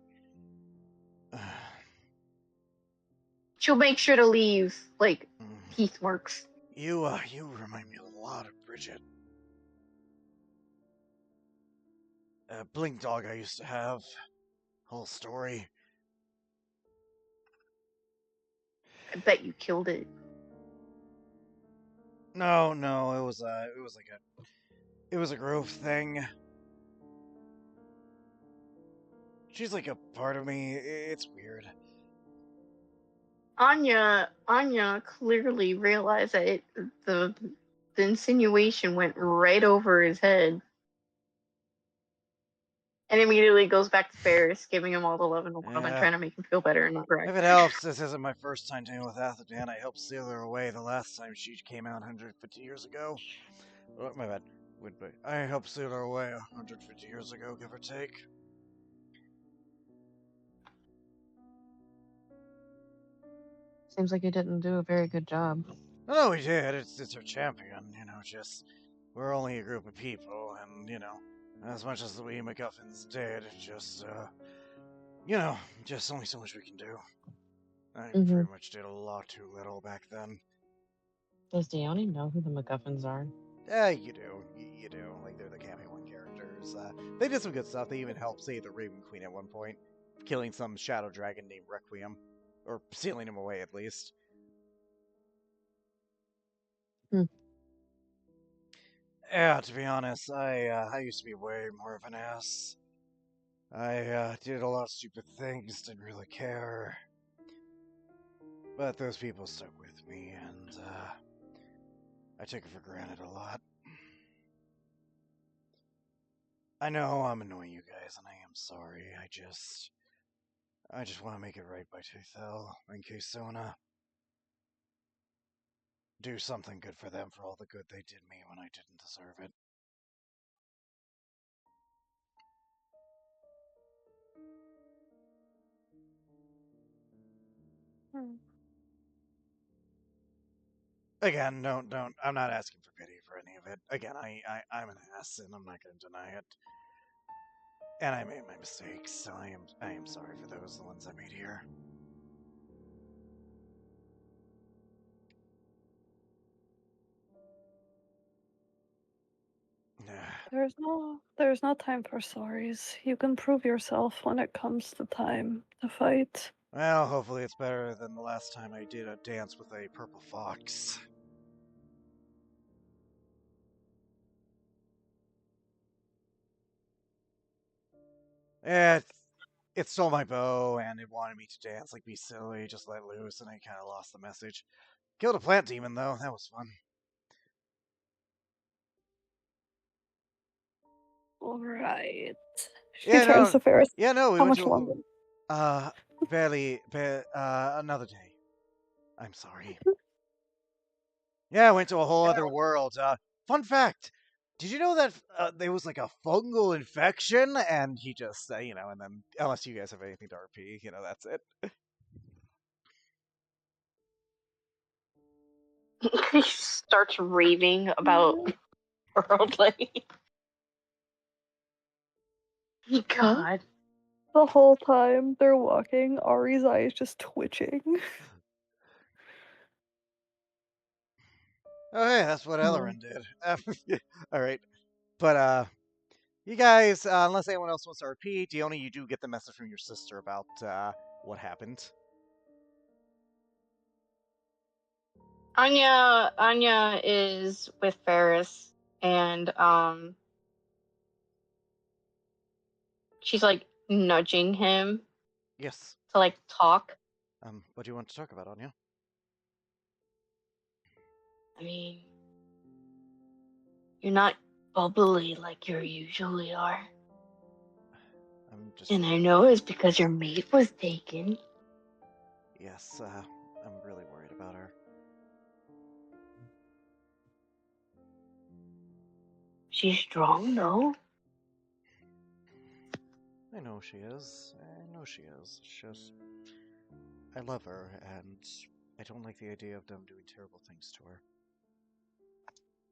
She'll make sure to leave like teeth marks. You remind me a lot of Bridget. Blink dog I used to have. Whole story. I bet you killed it. No, it was a growth thing. She's like a part of me. It's weird. Anya clearly realized that the insinuation went right over his head. And immediately goes back to Ferris, giving him all the love in the world and trying to make him feel better and not correct. If it helps, this isn't my first time dealing with Athadan. I helped seal her away the last time she came out 150 years ago. Oh, my bad. I helped seal her away 150 years ago, give or take. Seems like you didn't do a very good job. No, we did. It's her champion. We're only a group of people, and, as much as we MacGuffins did, just only so much we can do. I Mm-hmm. pretty much did a lot too little back then. Does Deone know who the MacGuffins are? You do. You do. Like, they're the Cameo 1 characters. They did some good stuff. They even helped save the Raven Queen at one point, killing some shadow dragon named Requiem. Or sealing him away, at least. Hmm. Yeah, to be honest, I used to be way more of an ass. I did a lot of stupid things, didn't really care. But those people stuck with me, and I took it for granted a lot. I know I'm annoying you guys, and I am sorry. I just want to make it right by Tuthel and Kesona. Do something good for them for all the good they did me when I didn't deserve it. Hmm. Again, don't. I'm not asking for pity for any of it. Again, I'm an ass, and I'm not going to deny it. And I made my mistakes, so I am sorry for those, the ones I made here. There's no time for sorries. You can prove yourself when it comes to time to fight. Well, hopefully it's better than the last time I did a dance with a purple fox. It stole my bow, and it wanted me to dance, like be silly, just let loose, and I kind of lost the message. Killed a plant demon, though. That was fun. Alright. She Yeah, turns no. to Ferris. Yeah, no, we How went much to longer? another day. I'm sorry. Yeah, I went to a whole other world. Fun fact. Did you know that there was like a fungal infection? And he just, and then, unless you guys have anything to RP, that's it. He starts raving about worldly. God. The whole time they're walking, Ari's eye is just twitching. Oh, hey, that's what Hmm. Ellerin did. All right. But, you guys, unless anyone else wants to RP, Dione, you do get the message from your sister about what happened. Anya is with Ferris, and she's like nudging him Yes. to like talk. What do you want to talk about, Anya? I mean, you're not bubbly like you usually are. I'm just. And I know it's because your mate was taken. Yes, I'm really worried about her. She's strong though. I know she is. I know she is. It's just. I love her, and I don't like the idea of them doing terrible things to her.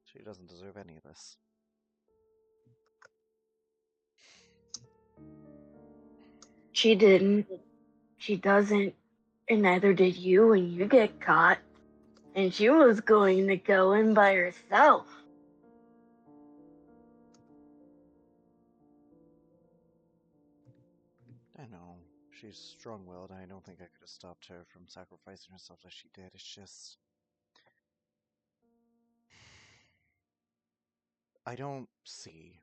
She doesn't deserve any of this. She didn't. She doesn't. And neither did you when you get caught. And she was going to go in by herself. I know. She's strong willed, and I don't think I could have stopped her from sacrificing herself like she did. It's just. I don't see.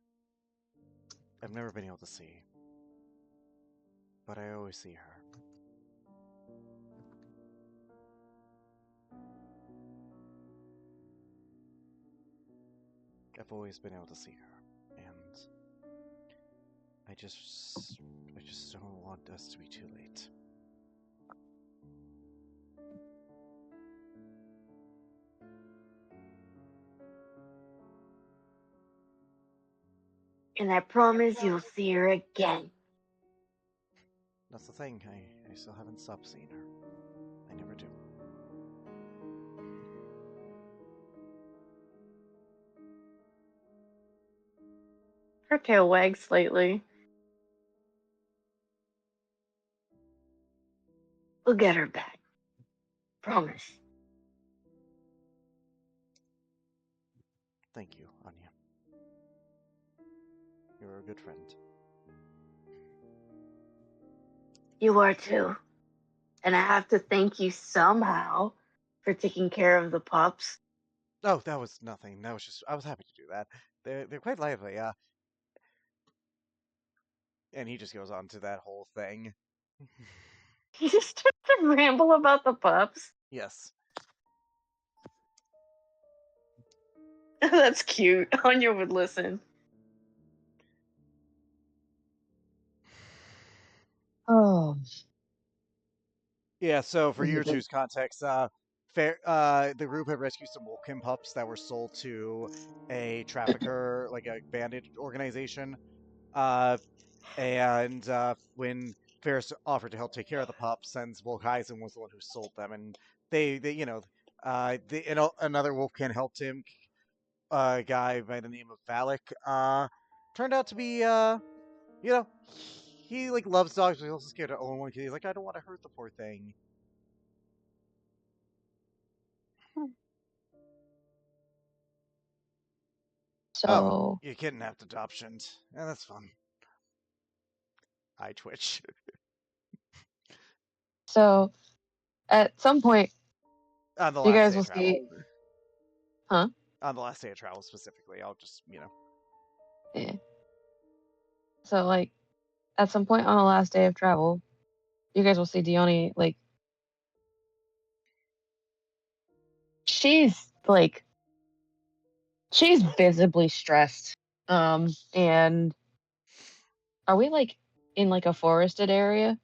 I've never been able to see. But I always see her. I've always been able to see her. And I just don't want us to be too late. And I promise you'll see her again. That's the thing. I still haven't stopped seeing her. I never do. Her tail wags slightly. We'll get her back. Promise. thank you, Anya. You're a good friend. You are too. And I have to thank you somehow for taking care of the pups. Oh, that was nothing. That was just I was happy to do that. They're quite lively, and he just goes on to that whole thing. You just start to ramble about the pups. Yes. That's cute. Anya would listen. Oh, Yeah, so for is your it like two's context, the group had rescued some Wolfkin pups that were sold to a trafficker, like a bandit organization. And when Ferris offered to help take care of the pups, since Wolfheisen was the one who sold them, and another Wolfkin helped him, a guy by the name of Valak, turned out to be, he like loves dogs, but he's also scared to own one because he's like, I don't want to hurt the poor thing. Oh, so? you kidnapped adoptions. Yeah, that's fun. I twitch. So at some point, On the you last guys day will of travel. see, huh? On the last day of travel specifically, I'll just, Yeah. So like, at some point on the last day of travel, you guys will see Dione like she's like she's visibly stressed. And are we like in like a forested area?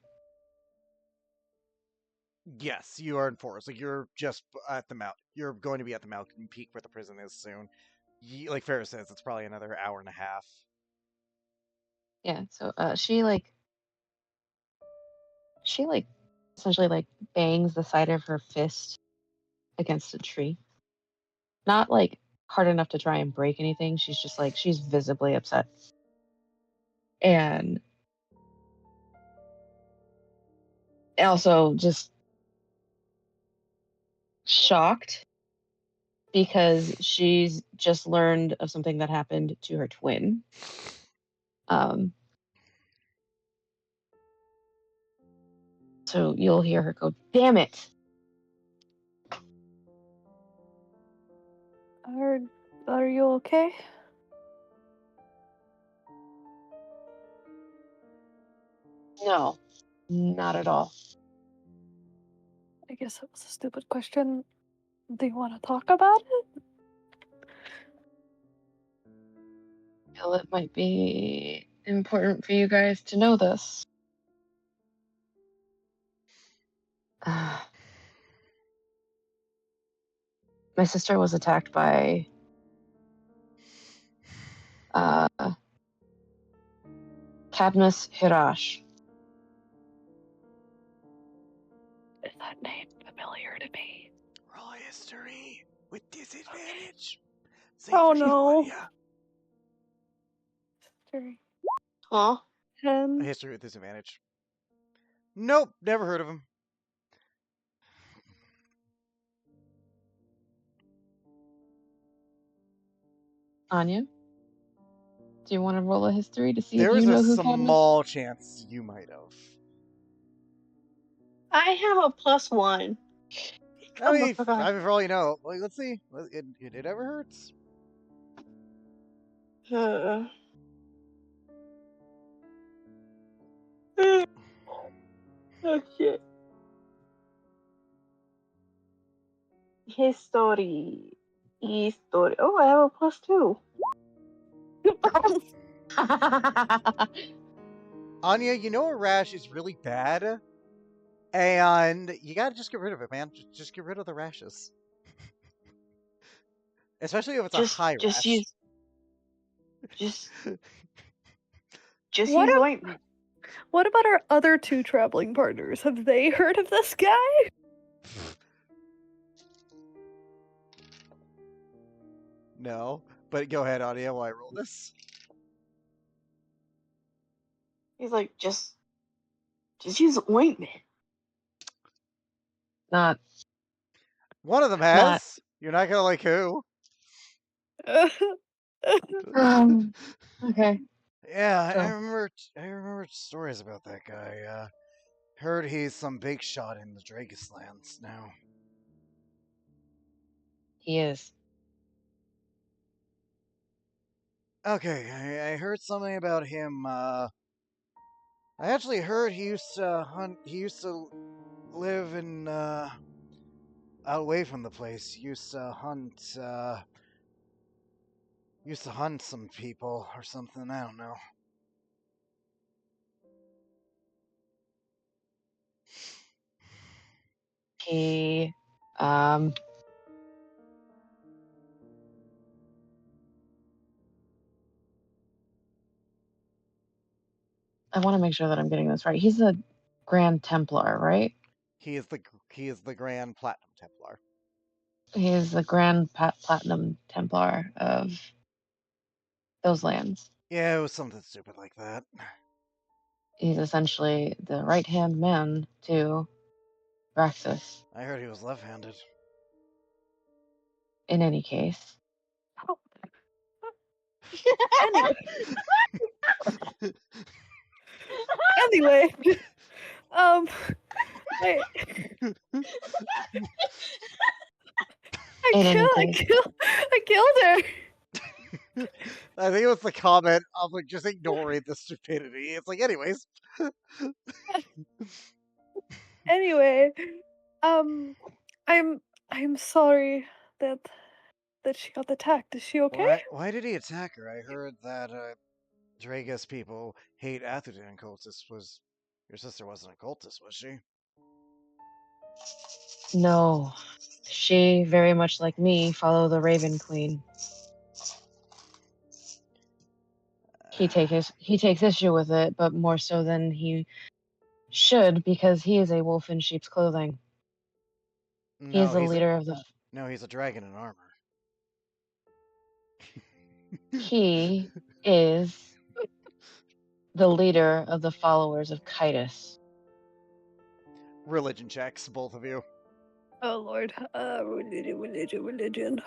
Yes, you are in forest. Like, you're just at the mount. You're going to be at the mountain peak where the prison is soon. Like Ferris says, it's probably another hour and a half. Yeah. So she essentially like bangs the side of her fist against a tree. Not like hard enough to try and break anything. She's just like she's visibly upset. And also just shocked because she's just learned of something that happened to her twin. Um, so you'll hear her go, "Damn it!" Are you okay? No, not at all. I guess it was a stupid question. Do you want to talk about it? Feel it might be important for you guys to know this. My sister was attacked by uh, Cadmus Hirash. Is that name familiar to me? Roll history with disadvantage. Oh no. Huh? A 10. history with disadvantage. Nope, never heard of him. Anya, do you want to roll a history to see if There you is a know who Cadmus? small chance you might have. I have a +1. I mean, Come on. for all you know, like, let's see. It ever hurts. Uh. Oh shit. History. History. Oh, I have a +2. Anya, you know a rash is really bad, and you gotta just get rid of it, man. Just get rid of the rashes. Especially if it's a high Just rash. use just What use if- ointment. What about our other two traveling partners? Have they heard of this guy? No, but go ahead, Anya, while I roll this. He's like, just use ointment. Not One of them has. You're not gonna like who. Okay. Yeah, So I remember stories about that guy. Heard he's some big shot in the Dragus lands now. he is. Okay, I heard something about him. I actually heard he used to hunt. He used to live in out away from the place. He used to hunt. Used to hunt some people or something. I don't know. He um I want to make sure that I'm getting this right. He's a Grand Templar, right? He is the Grand Platinum Templar. He is the Platinum Templar of those lands. Yeah, it was something stupid like that. He's essentially the right hand man to Raxus. I heard he was left-handed. In any case, Anyway, anyway, um, I, in any I case, killed her. I think it was the comment of like just ignoring the stupidity. It's like, anyways. Anyway, um, I'm I'm sorry that she got attacked. Is she okay? Why did he attack her? I heard that Dragus people hate Atherton and cultists. Was your sister wasn't a cultist, was she? no. She, very much like me, follow the Raven Queen. He takes issue with it, but more so than he should, because he is a wolf in sheep's clothing. He is No, the leader of the. no, he's a dragon in armor. He is the leader of the followers of Kitus. Religion checks, both of you. Oh Lord, religion.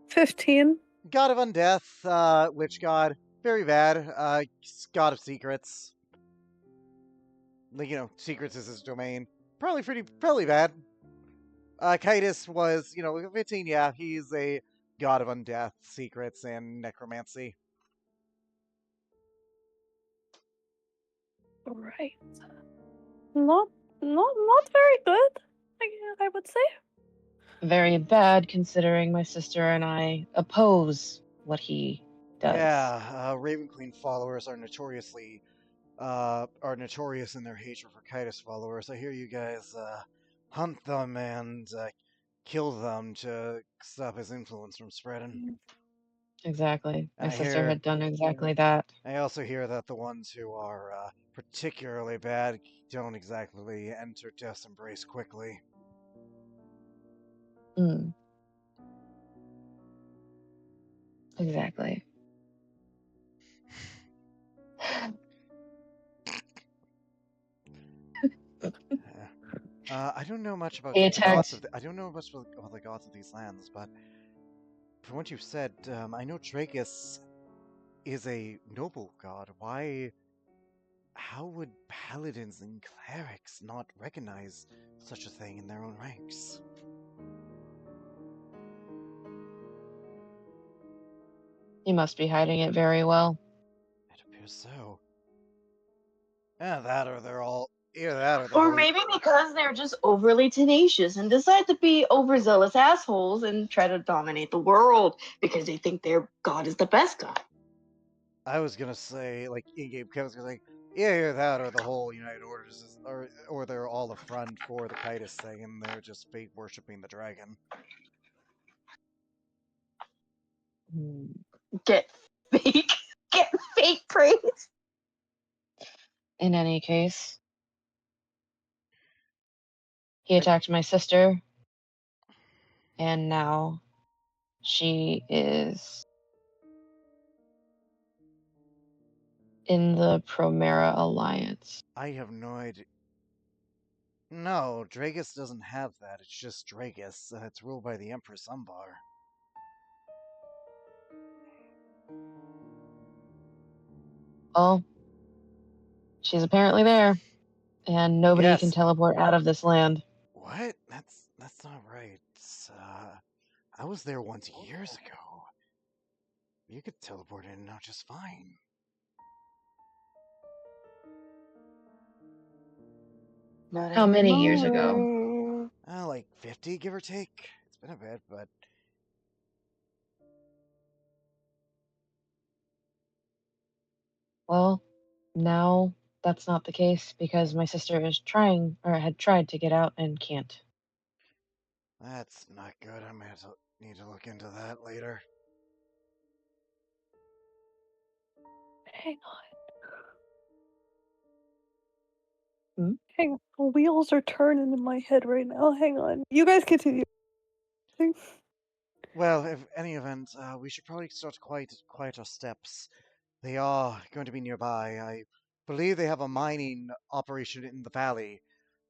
15. God of Undeath, Witch God, very bad. God of Secrets. Like, secrets is his domain. Probably bad. Kitus was, 15, yeah, he's a god of undeath, secrets, and necromancy. Right. Not very good. I would say. Very bad, considering my sister and I oppose what he does. Yeah, Raven Queen followers are notorious in their hatred for Kitus followers. I hear you guys hunt them and kill them to stop his influence from spreading. Exactly. And My sister had done exactly that. I also hear that the ones who are particularly bad don't exactly enter Death's embrace quickly. Mm. Exactly. I don't know much about He the gods attacked. I don't know much about the gods of these lands, but from what you've said, I know Dragus is a noble god. Why? How would paladins and clerics not recognize such a thing in their own ranks? He must be hiding it very well. It appears so. Yeah, that or they're all. Either that or the Or whole. maybe because they're just overly tenacious and decide to be overzealous assholes and try to dominate the world because they think their god is the best god. I was gonna say, like, in-game Kevin's gonna say, either that or the whole United Orders, or they're all a front for the Kitus thing, and they're just fake worshipping the dragon. Mm. Get fake, get fake praise. In any case, he attacked my sister, and now she is in the Promera Alliance. I have no idea. No, Dragus doesn't have that. It's just Dragus. It's ruled by the Empress Umbar. Oh, she's apparently there, and nobody can Yes. teleport out of this land. What? That's not right. I was there once years ago. You could teleport in and out just fine. Not How many years ago? anymore. Like 50, give or take. It's been a bit, but Well, now that's not the case because my sister is trying, or had tried to get out and can't. that's not good. I'm gonna need to look into that later. Hang on. Hmm? Hang on. The wheels are turning in my head right now. Hang on. You guys continue. Well, if any event, we should probably start to quiet our steps. They are going to be nearby. I believe they have a mining operation in the valley,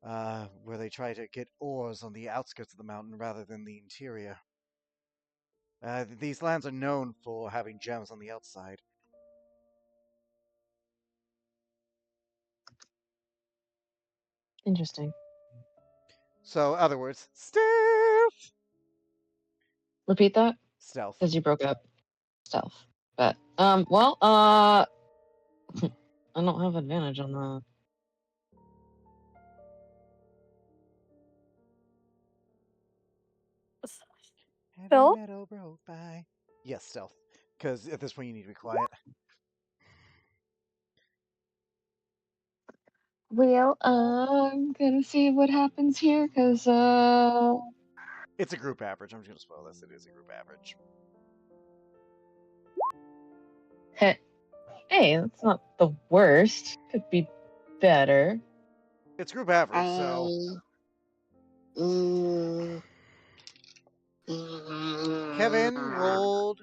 where they try to get ores on the outskirts of the mountain rather than the interior. These lands are known for having gems on the outside. Interesting. So, other words, stealth. Repeat that, Stealth. because you broke up. Stealth. But well, I don't have advantage on that. Heavy Phil? metal broke by. Yes, stealth. Because at this point you need to be quiet. Well, I'm gonna see what happens here, because It's a group average. I'm just gonna spoil this. It is a group average. hey, that's not the worst. Could be better. It's group average, so Kevin rolled.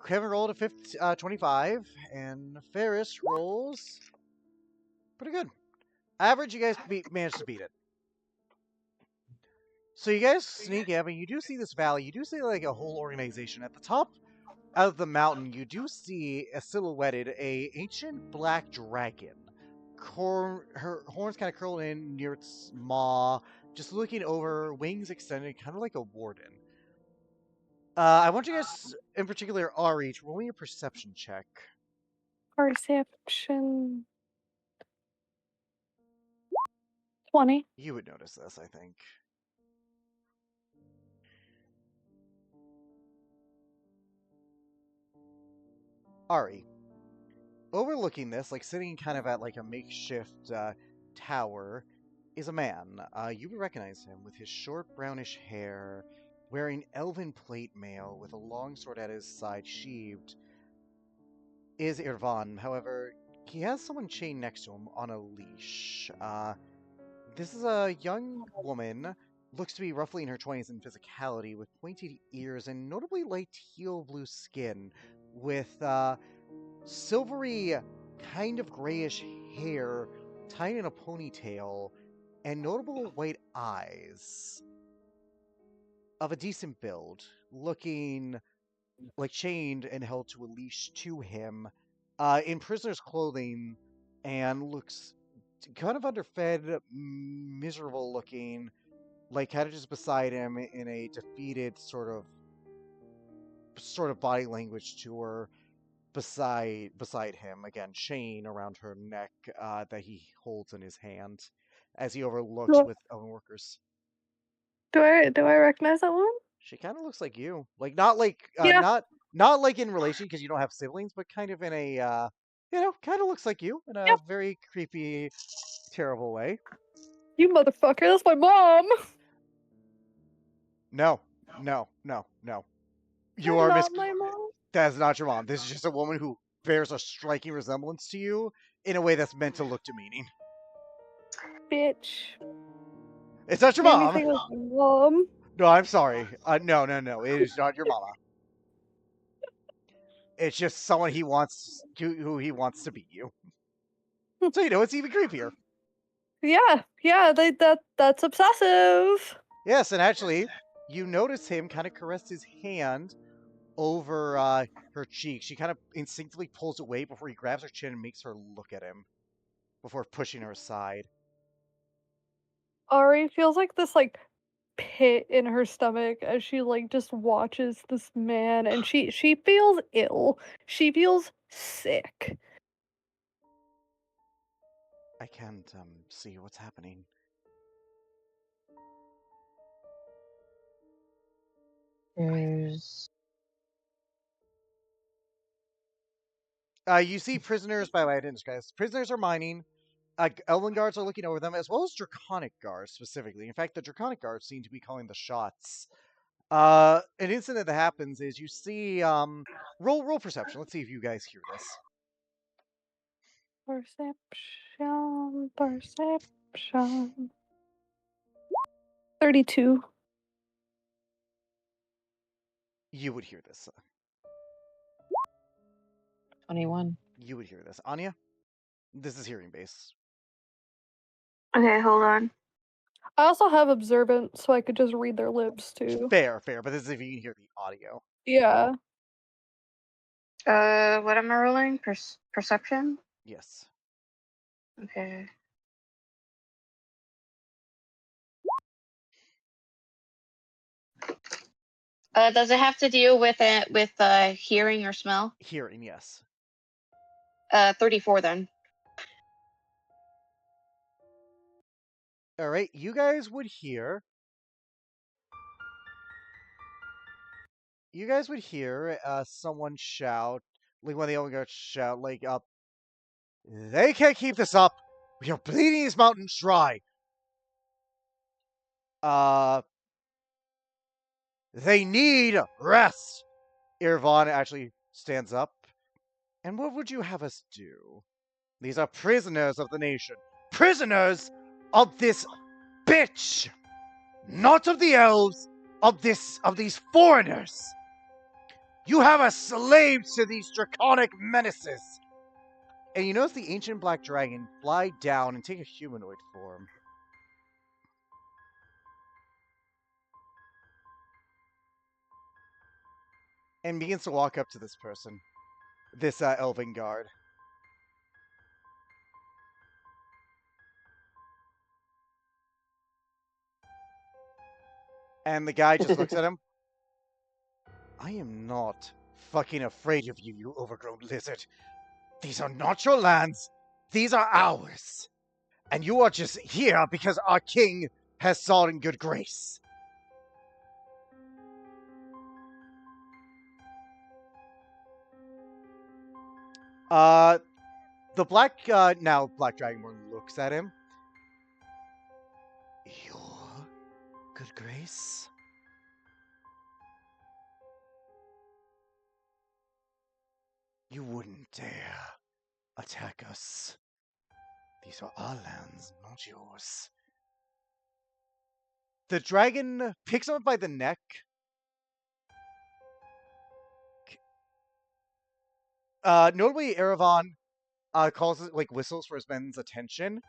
Kevin rolled a 25, and Ferris rolls pretty good. Average, you guys managed to beat it. So you guys sneak up, and you do see this valley. You do see like a whole organization at the top out of the mountain. You do see a silhouetted a ancient black dragon. Her horns kind of curled in near its maw, just looking over, wings extended, kind of like a warden. I want you guys, in particular, Ari, to roll me a perception check. Perception. 20. You would notice this, I think. Ari, overlooking this, like sitting kind of at like a makeshift tower, is a man. You would recognize him with his short brownish hair, wearing elven plate mail with a long sword at his side sheathed. Is Irvan. However, he has someone chained next to him on a leash. This is a young woman, looks to be roughly in her 20s in physicality, with pointed ears and notably light teal blue skin, with silvery, kind of grayish hair tied in a ponytail, and notable white eyes. Of a decent build, looking like chained and held to a leash to him, in prisoner's clothing, and looks kind of underfed, miserable looking, like kind of just beside him in a defeated sort of body language to her. Beside him, again, chain around her neck that he holds in his hand as he overlooks Do with own workers. I recognize that one? She kind of looks like you, like not like Yeah. not like in relation because you don't have siblings, but kind of in a kind of looks like you in a Yep. very creepy, terrible way. You motherfucker. That's my mom. No, no, no, no. You That's are not my mom. That is not your mom. This is just a woman who bears a striking resemblance to you in a way that's meant to look demeaning. Bitch. It's not your Made me mom. think of my mom. No, I'm sorry. No, no, no. It is not your mama. It's just someone who he wants to be you. So it's even creepier. Yeah, that's obsessive. Yes, and actually, you notice him kind of caress his hand over her cheek. She kind of instinctively pulls away before he grabs her chin and makes her look at him before pushing her aside. Ari feels like this like pit in her stomach as she like just watches this man, and she feels ill. She feels sick. I can't see what's happening. There's You see prisoners, by the way, I didn't guys. Prisoners are mining. Elven guards are looking over them, as well as Draconic guards specifically. In fact, the Draconic guards seem to be calling the shots. An incident that happens is you see roll perception. Let's see if you guys hear this. Perception. 32. You would hear this. 21. You would hear this. Anya, this is hearing base. Okay, hold on. I also have observant, so I could just read their lips too. Fair, but this is if you can hear the audio. Yeah. What am I rolling? Perception? Yes. Okay. Does it have to deal with hearing or smell? Hearing, yes. 34 then. All right, you guys would hear. You guys would hear someone shout, like one of the Elven guards shout, like, they can't keep this up. We are bleeding these mountains dry. They need rest. Irvon actually stands up. And what would you have us do? These are prisoners of the nation. Prisoners of this bitch! Not of the elves, of these foreigners! You have us slaves to these draconic menaces! And you notice the ancient black dragon fly down and take a humanoid form. And begins to walk up to this person. This elven guard. And the guy just looks at him. I am not fucking afraid of you, you overgrown lizard. These are not your lands. These are ours. And you are just here because our king has sought in good grace. The black Dragonborn looks at him. Your good grace? You wouldn't dare attack us. These are our lands, not yours. The dragon picks him up by the neck. Notably, Erevan calls it, like, whistles for his men's attention.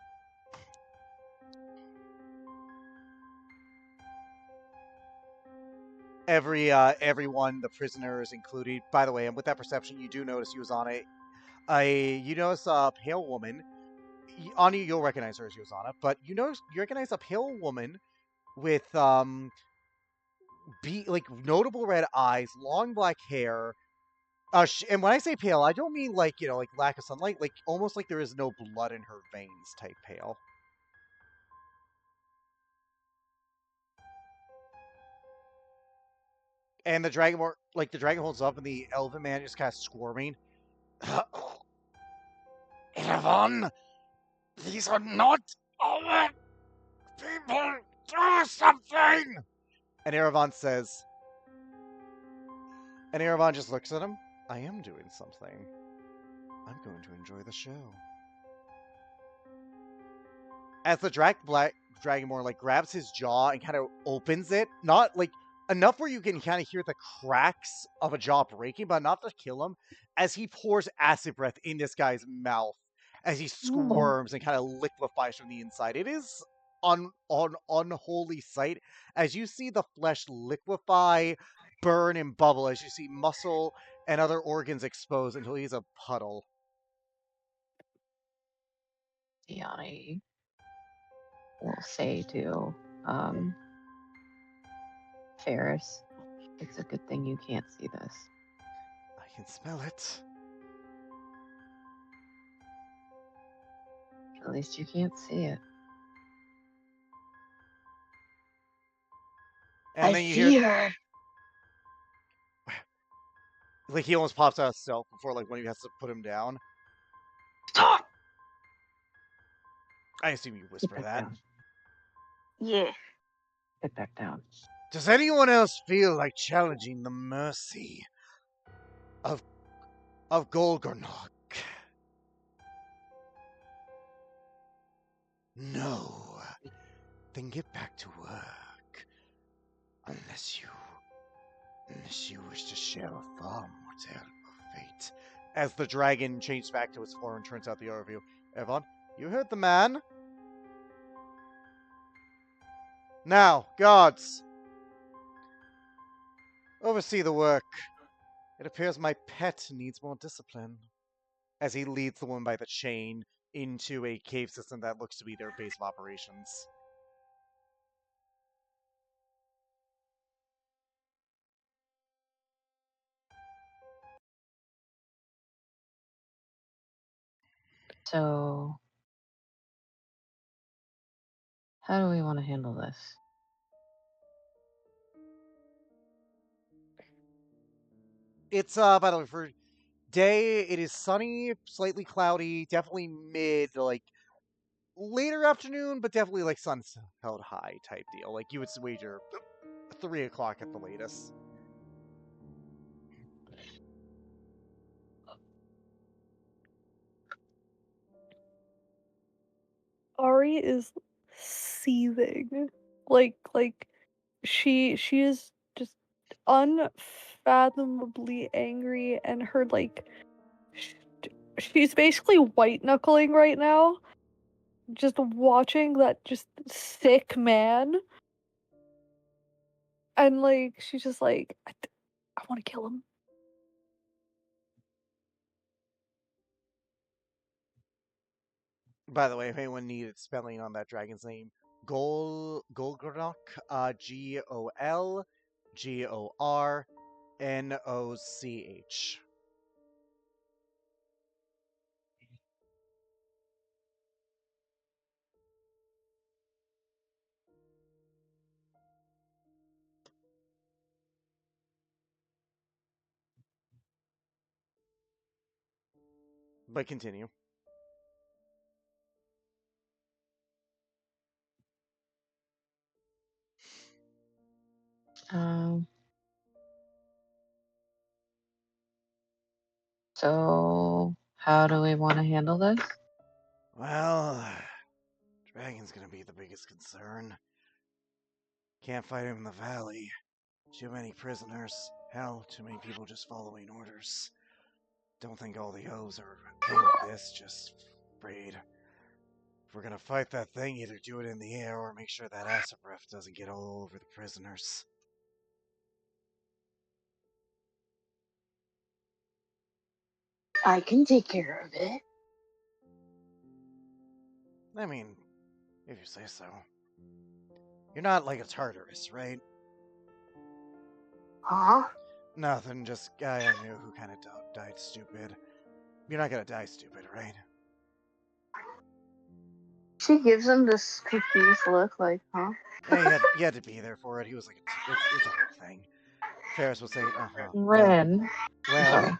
Everyone, the prisoners included. By the way, and with that perception, you do notice he was on you notice a pale woman. Anya, you'll recognize her as Yosana, but you recognize a pale woman with notable red eyes, long black hair. And when I say pale, I don't mean like lack of sunlight, like almost like there is no blood in her veins type pale. And the dragon holds up, and the elven man is kind of squirming. Erevan, these are not our people. Do something! And Erevan just looks at him. I am doing something. I'm going to enjoy the show. As the Dragonborn like grabs his jaw and kind of opens it, not like enough where you can kind of hear the cracks of a jaw breaking, but enough to kill him, as he pours acid breath in this guy's mouth as he squirms and kind of liquefies from the inside. It is an unholy sight as you see the flesh liquefy, burn and bubble as you see muscle and other organs exposed until he's a puddle. Yeah, I will say to Ferris, it's a good thing you can't see this. I can smell it. At least you can't see it. And I then you see hear, her. like, he almost pops out of stealth before, like, when he has to put him down. Stop. I assume you Get whisper back that. down. Yeah. Get back down. Does anyone else feel like challenging the mercy of Golgornog? No. Then get back to work. Unless you wish to share a far more terrible fate. As the dragon changed back to its form and turns out the overview. Evon, you heard the man. Now, guards, oversee the work. It appears my pet needs more discipline. As he leads the woman by the chain into a cave system that looks to be their base of operations. So, how do we want to handle this? It's, by the way, for day, it is sunny, slightly cloudy, definitely mid, like, later afternoon, but definitely, like, sun's held high type deal. Like, you would wager 3 o'clock at the latest. Ari is seething. Like she is just unfathomably angry, and her like she's basically white knuckling right now, just watching that just sick man, and like she's just like I want to kill him. By the way, if anyone needed spelling on that dragon's name, Golgornoch, Golgornoch. But continue. So, how do we want to handle this? Well, dragon's gonna be the biggest concern. Can't fight him in the valley. Too many prisoners. Hell, too many people just following orders. Don't think all the O's are okay with this, just afraid. If we're gonna fight that thing, either do it in the air or make sure that acid breath doesn't get all over the prisoners. I can take care of it. I mean, if you say so. You're not like a Tartarus, right? Huh? Nothing, just guy I knew who kind of died stupid. You're not gonna die stupid, right? She gives him this confused look, like, huh? Yeah, he had to be there for it. He was like, it's a whole thing. Ferris will say, uh-huh. Ren. Well,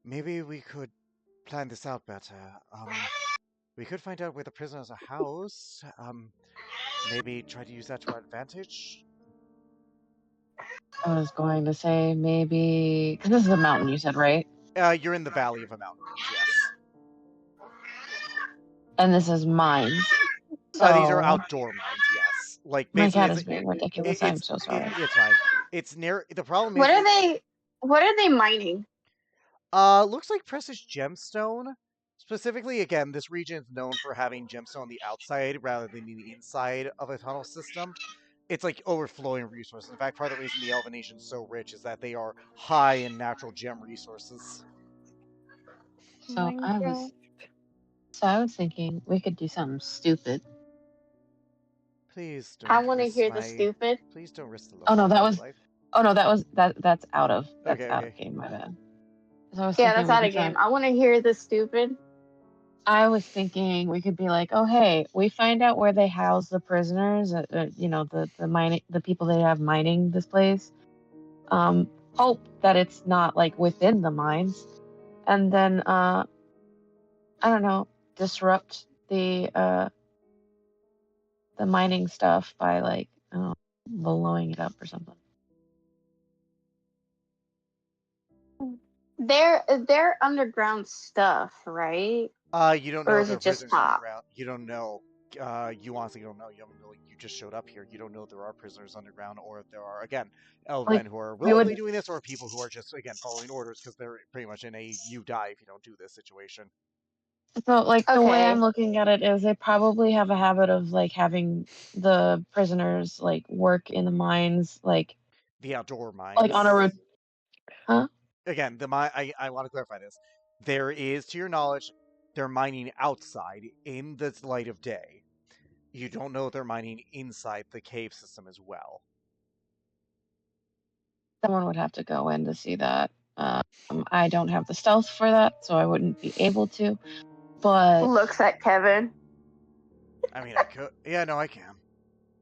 maybe we could plan this out better. We could find out where the prisoners are housed. Maybe try to use that to our advantage. I was going to say maybe, because this is a mountain, you said, right? You're in the valley of a mountain range, yes. And this is mines. So These are outdoor mines, yes. Like my basically, cat is being ridiculous. I'm so sorry. It's fine. It's near. The problem What is, are they? What are they mining? looks like precious gemstone. Specifically, again, this region is known for having gemstone on the outside rather than the inside of a tunnel system. it's like overflowing resources. In fact, part of the reason the Elven Nation's so rich is that they are high in natural gem resources. So I Minecraft. was thinking we could do something stupid. Please I don't want to risk hear the my. stupid. Please don't risk the love Oh of no, my that baby was. life. Oh no, that's out of Okay. game. My bad. So I was Yeah, thinking that's we out could of game. try. I want to hear the stupid. I was thinking we could be like, oh hey, we find out where they house the prisoners. You know, the mining, the people they have mining this place. Hope that it's not like within the mines, and then I don't know, disrupt the mining stuff by like blowing it up or something. They're underground stuff, right? You don't Or know is there are it just prisoners top? underground. You don't know. You honestly don't know. You just showed up here. You don't know there are prisoners underground, or if there are again Like Elven who are we willingly would. doing this, or people who are just again following orders because they're pretty much in a you die if you don't do this situation. So like the way I'm Okay. looking at it is they probably have a habit of like having the prisoners like work in the mines The outdoor like on a mines. huh? Again, I want to clarify this. There is, to your knowledge, they're mining outside in the light of day. You don't know if they're mining inside the cave system as well. Someone would have to go in to see that. I don't have the stealth for that, so I wouldn't be able to. But Looks at Kevin. I mean, I could. Yeah, no, I can.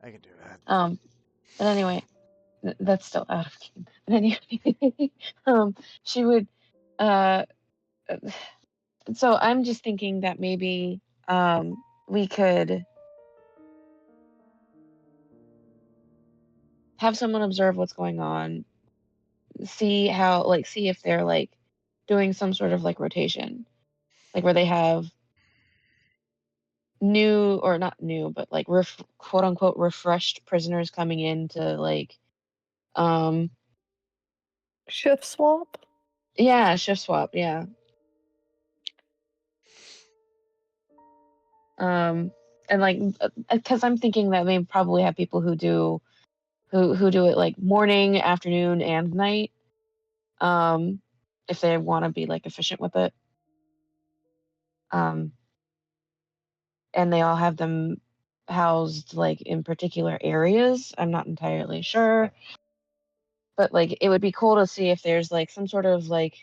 I can do that. but anyway, that's still out of game. But anyway, she would. Uh, so I'm just thinking that maybe we could have someone observe what's going on, see if they're like doing some sort of like rotation, like where they have new or not new, but like quote unquote refreshed prisoners coming in to like um Shift swap. yeah, shift swap, yeah. And like because I'm thinking that they probably have people who do it like morning, afternoon, and night. If they want to be like efficient with it. Um, and they all have them housed like in particular areas. I'm not entirely sure, but like it would be cool to see if there's like some sort of like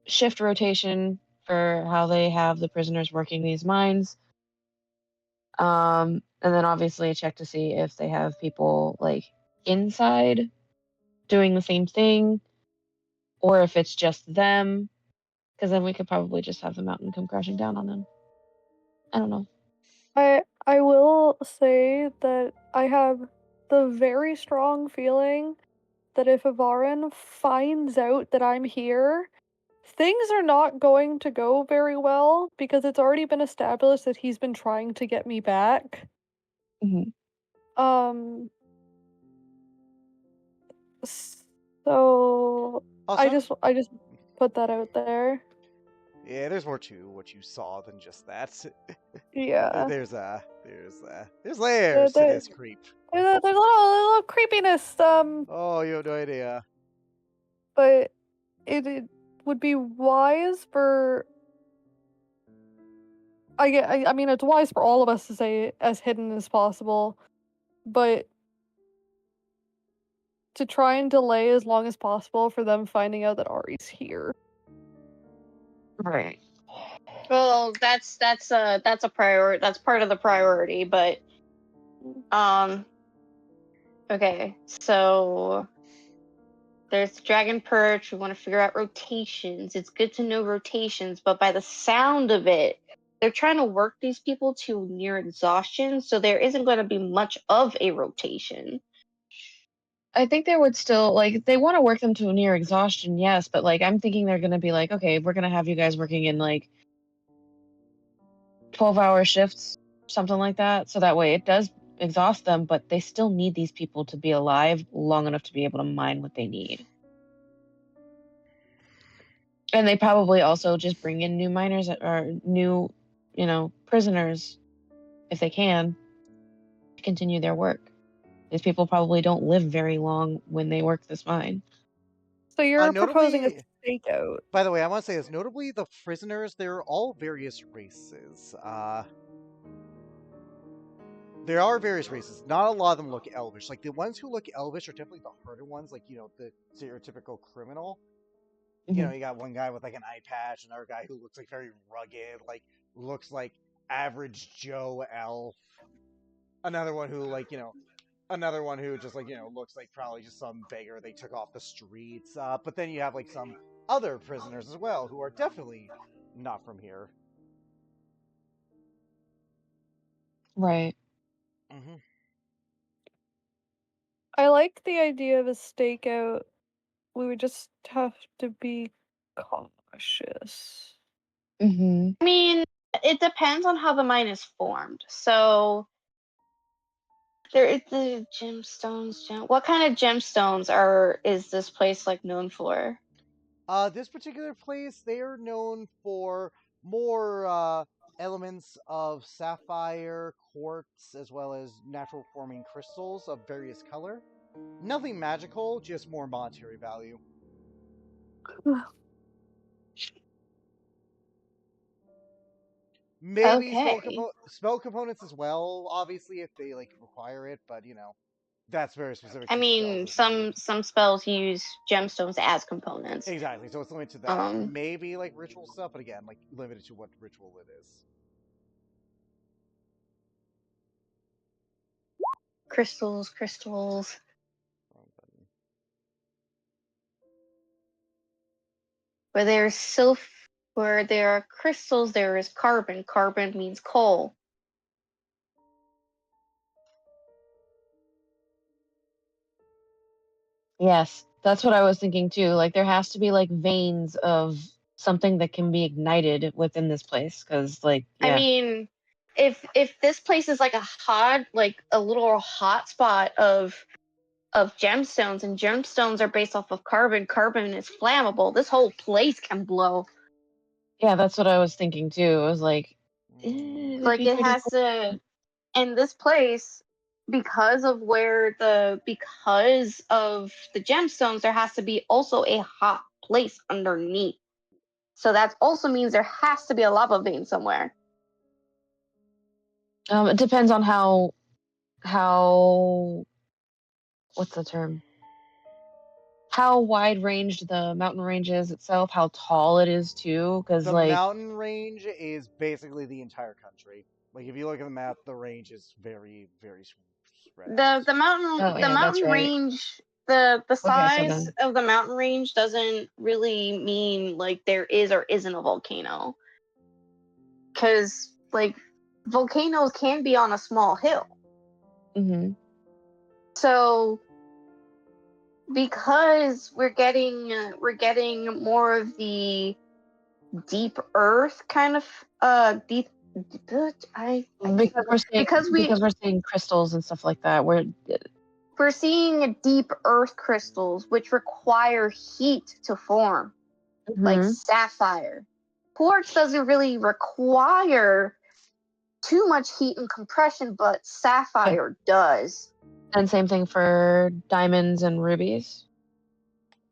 shift rotation for how they have the prisoners working these mines. And then obviously check to see if they have people like inside doing the same thing, or if it's just them, because then we could probably just have the mountain come crashing down on them. I don't know. I will say that I have the very strong feeling that if Avarin finds out that I'm here, things are not going to go very well because it's already been established that he's been trying to get me back. Mhm. Um so Also, I just put that out there. yeah, there's more to what you saw than just that. Yeah. There's layers to this creep. There's a little creepiness, Oh, you have no idea. but it would be wise for I mean it's wise for all of us to say as hidden as possible, but to try and delay as long as possible for them finding out that Ari's here. Right. Well, that's a priority. That's part of the priority, but okay. So there's Dragon Perch. We want to figure out rotations. It's good to know rotations, but by the sound of it, they're trying to work these people to near exhaustion, so there isn't going to be much of a rotation. I think they would still like they want to work them to near exhaustion, yes, but like I'm thinking they're gonna be like, okay, we're gonna have you guys working in like 12-hour shifts, something like that. So that way it does exhaust them, but they still need these people to be alive long enough to be able to mine what they need. And they probably also just bring in new miners or new, prisoners if they can. continue their work. These people probably don't live very long when they work this mine. So you're proposing a Notably, stakeout. by the way, I want to say this. Notably, the prisoners, they're all various races. There are various races. Not a lot of them look elvish. Like, the ones who look elvish are definitely the harder ones. Like, the stereotypical criminal. Mhm. You got one guy with, like, an eye patch, another guy who looks, like, very rugged, like, looks like average Joe elf. Another one who, like, another one who just, like, looks like probably just some beggar they took off the streets. But then you have, like, some other prisoners as well who are definitely not from here. Right. Mm-hmm. I like the idea of a stakeout. We would just have to be cautious. Mm-hmm. I mean, it depends on how the mine is formed. So there is the gemstones. What kind of gemstones is this place like known for? This particular place, they are known for more elements of sapphire, quartz, as well as natural forming crystals of various color. Nothing magical, just more monetary value. Maybe Okay. spell components as well, obviously, if they like require it, but that's very specific I to spells, mean, isn't it? some spells use gemstones as components. Exactly, so it's limited to that. Um, Maybe like ritual stuff, but again, like limited to what ritual it is. crystals. Wrong button. Where there are crystals, there is carbon. Carbon means coal. Yes, that's what I was thinking too. Like there has to be like veins of something that can be ignited within this place, because like I mean, if this place is like a little hot spot of gemstones, and gemstones are based off of carbon. Carbon is flammable. This whole place can blow. yeah, that's what I was thinking too. I was like, it'd Like be it pretty has cool. to. And this place, because of the gemstones, there has to be also a hot place underneath. So that also means there has to be a lava vein somewhere. It depends on how what's the term? How wide ranged the mountain range is itself, how tall it is too, because The like mountain range is basically the entire country. Like if you look at the map, the range is very, very spread out. The mountain right. range, the Okay, so size then of the mountain range doesn't really mean like there is or isn't a volcano, because like volcanoes can be on a small hill. mm-hmm. So because we're getting more of the deep earth kind of deep I because we're seeing crystals and stuff like that. we're seeing deep earth crystals which require heat to form, like Mhm. sapphire. Quartz doesn't really require too much heat and compression, but sapphire does. And same thing for diamonds and rubies.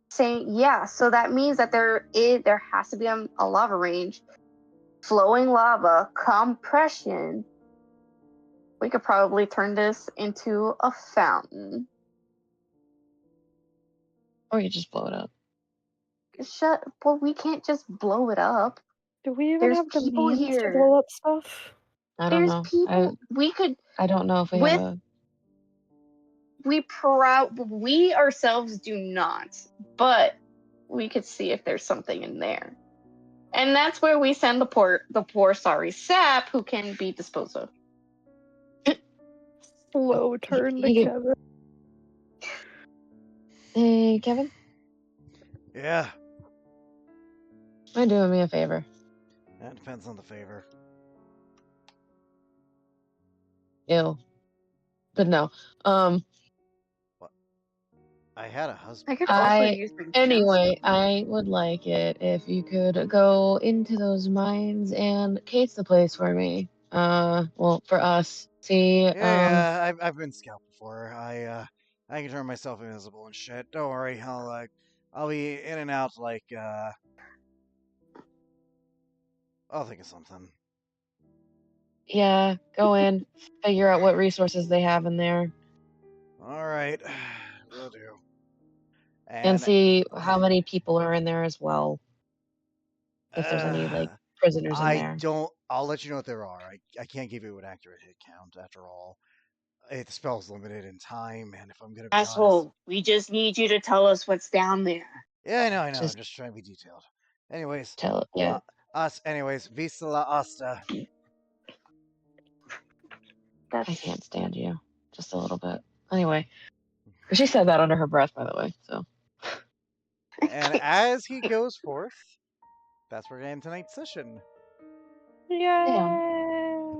So that means that there has to be a lava range, flowing lava, compression. We could probably turn this into a fountain. Or you just blow it up. Well, we can't just blow it up. Do we even There's have the people means to here. blow up stuff? I don't There's know. people. We could. I don't know if we have a. We ourselves do not, but we could see if there's something in there, and that's where we send the poor sap who can be disposed of. Slow turn to Hey, Kevin. Hey, Kevin, Yeah, mind doing me a favor? that depends on the favor. Ew. But no. What? I had a I husband. could also use the Anyway, I would like it if you could go into those mines and case the place for me. Well, for us, see, Yeah, I've been scalped before. I can turn myself invisible and shit. Don't worry, I'll be in and out like I'll think of something. yeah, go in, figure out what resources they have in there, All right, will do. and And see how many people are in there as well. If there's any like uh, prisoners in I there. don't. I'll let you know if there are. I can't give you an accurate hit count after all. The spell's limited in time, and if I'm gonna be honest, Asshole, we just need you to tell us what's down there. yeah, I know. I'm Just just trying to be detailed. Anyways, tell yeah. Anyways, Vista la Asta. I That's can't stand you. Just a little bit. Anyway, she said that under her breath, by the way. So And as he goes forth, that's where we're gonna end tonight's session. yeah. Yay!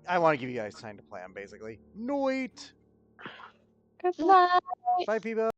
I want to give you guys time to plan, basically. Noit! Good Night. Bye, people.